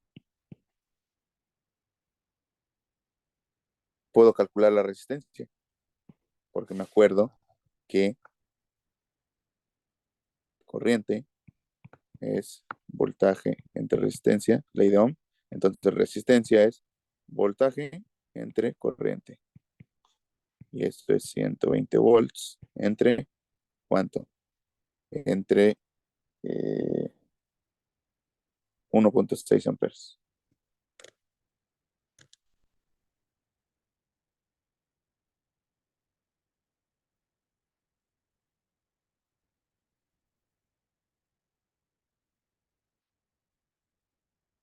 puedo calcular la resistencia, porque me acuerdo que corriente es voltaje entre resistencia, ley de Ohm. Entonces resistencia es voltaje entre corriente. Y esto es 120 volts entre, ¿cuánto? Entre 1.6 amperes.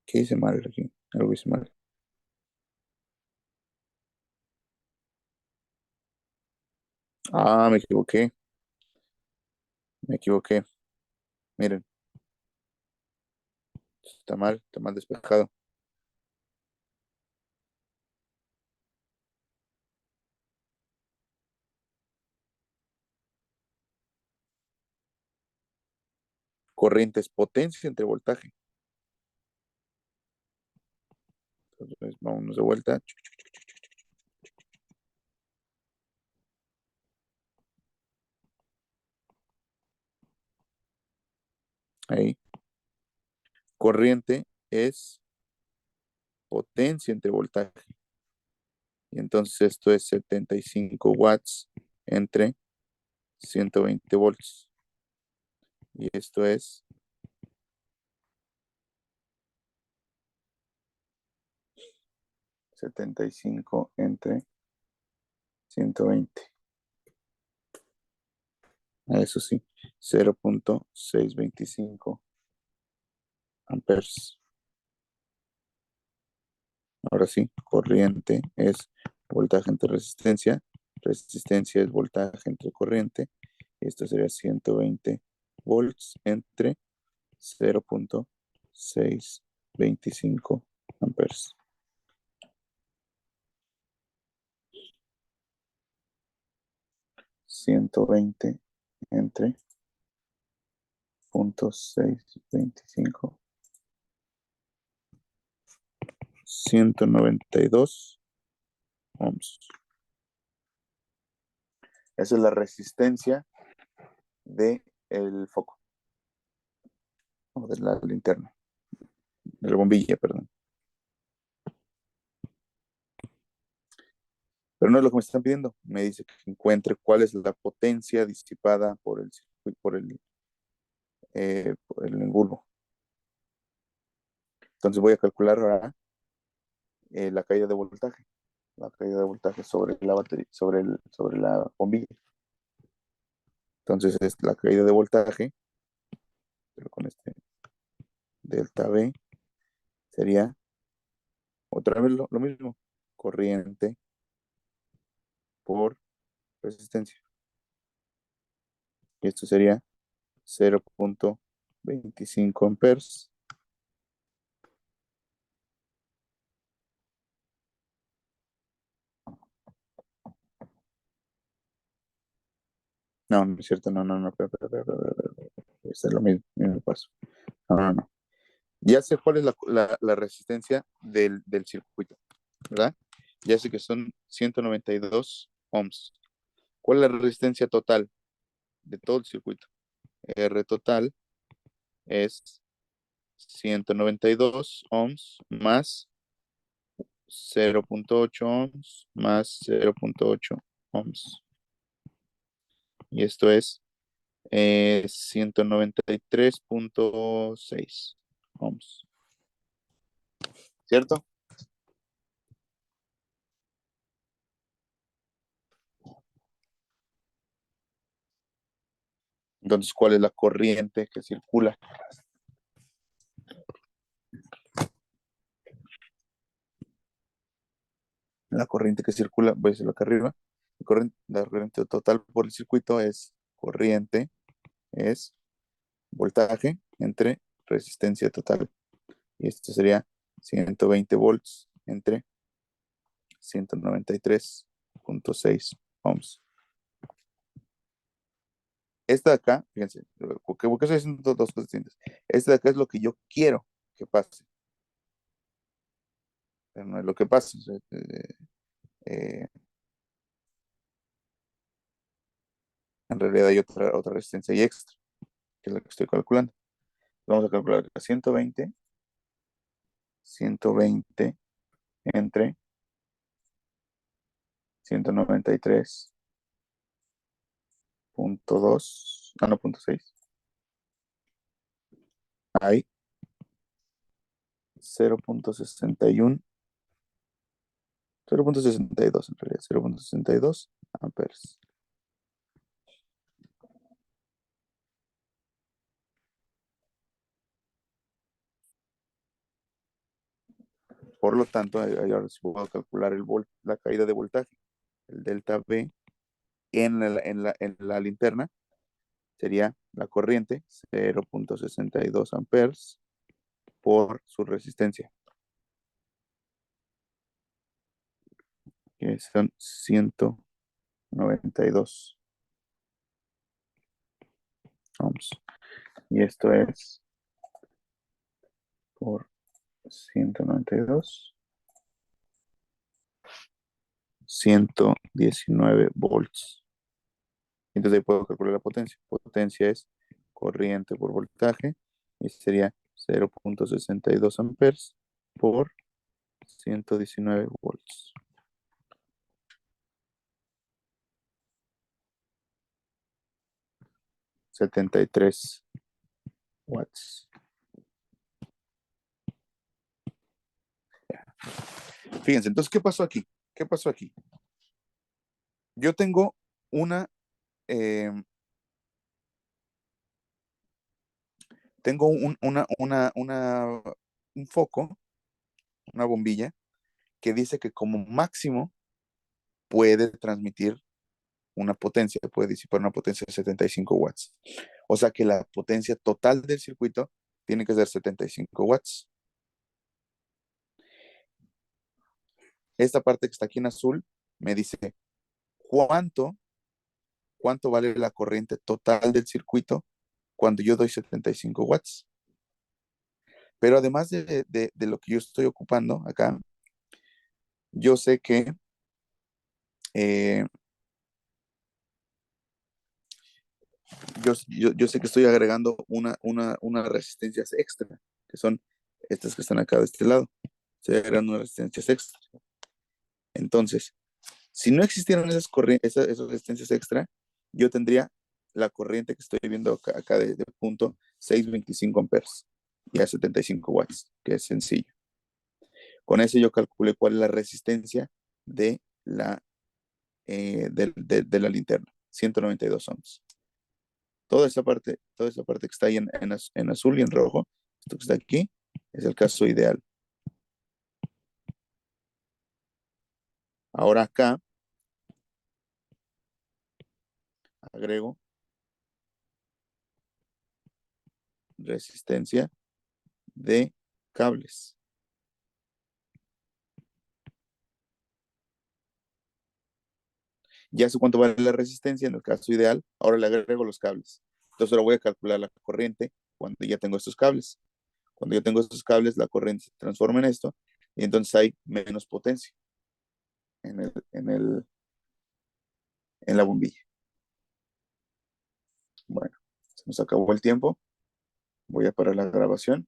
¿Qué hice mal aquí? Algo hice mal. Me equivoqué. Me equivoqué. Miren, está mal despejado. Corriente es potencia entre voltaje. Entonces, vámonos de vuelta. Ahí. Corriente es potencia entre voltaje. Y entonces esto es 75 watts entre 120 volts. Y esto es 75 entre 120. Eso sí, 0.625 amperes. Ahora sí, corriente es voltaje entre resistencia. Resistencia es voltaje entre corriente. Esto sería 120 volts entre 0.625 amperes. ¿120 entre 0.625? 192 ohms. Esa es la resistencia del foco, o de la linterna, de la bombilla, perdón. Pero no es lo que me están pidiendo. Me dice que encuentre cuál es la potencia disipada por el circuito, por el bulbo. Entonces voy a calcular ahora la caída de voltaje. La caída de voltaje sobre la batería, sobre la bombilla. Entonces es la caída de voltaje, pero con este delta V sería otra vez lo mismo. Corriente por resistencia. Y esto sería 0.25 amperes. No, no es cierto, no, es lo mismo paso. No. Ya sé cuál es la resistencia del circuito, ¿verdad? Ya sé que son 192 ohms. ¿Cuál es la resistencia total de todo el circuito? R total es 192 ohms más 0.8 ohms más 0.8 ohms. Y esto es 193.6 ohms. ¿Cierto? Entonces, ¿cuál es la corriente que circula? La corriente que circula, voy a decirlo acá arriba. La corriente total por el circuito es corriente, es voltaje entre resistencia total. Y esto sería 120 volts entre 193.6 ohms. Esta de acá, fíjense, porque estoy haciendo dos cosas distintas. Esta de acá es lo que yo quiero que pase, pero no es lo que pasa. O sea, eh, en realidad hay otra resistencia y extra, que es la que estoy calculando. Vamos a calcular 120 entre 193.2, no, 0.6. Hay 0.61, 0.62 en realidad, 0.62 amperes. Por lo tanto, ahora sí puedo calcular la caída de voltaje. El delta V en la linterna sería la corriente 0.62 amperes por su resistencia, que son 192 ohms. Y esto es por 192, 119 volts. Entonces ahí puedo calcular la potencia. Potencia es corriente por voltaje y sería 0.62 amperes por 119 volts. 73 watts. Fíjense, entonces, ¿qué pasó aquí? ¿Qué pasó aquí? Yo tengo una, eh, tengo un foco, una bombilla, que dice que como máximo puede transmitir una potencia, puede disipar una potencia de 75 watts. O sea que la potencia total del circuito tiene que ser 75 watts. Esta parte que está aquí en azul me dice cuánto, cuánto vale la corriente total del circuito cuando yo doy 75 watts. Pero además de lo que yo estoy ocupando acá, yo sé que eh, yo sé que estoy agregando unas resistencias extra, que son estas que están acá de este lado. Estoy agregando unas resistencias extra. Entonces, si no existieran esas resistencias extra, yo tendría la corriente que estoy viendo acá de punto 625 amperes y a 75 watts, que es sencillo. Con eso yo calculé cuál es la resistencia de la linterna, 192 ohms. Toda esa parte que está ahí en azul y en rojo, esto que está aquí, es el caso ideal. Ahora acá agrego resistencia de cables. Ya sé cuánto vale la resistencia en el caso ideal, ahora le agrego los cables. Entonces ahora voy a calcular la corriente cuando ya tengo estos cables. Cuando yo tengo estos cables, la corriente se transforma en esto y entonces hay menos potencia en la bombilla. Bueno, se nos acabó el tiempo. Voy a parar la grabación.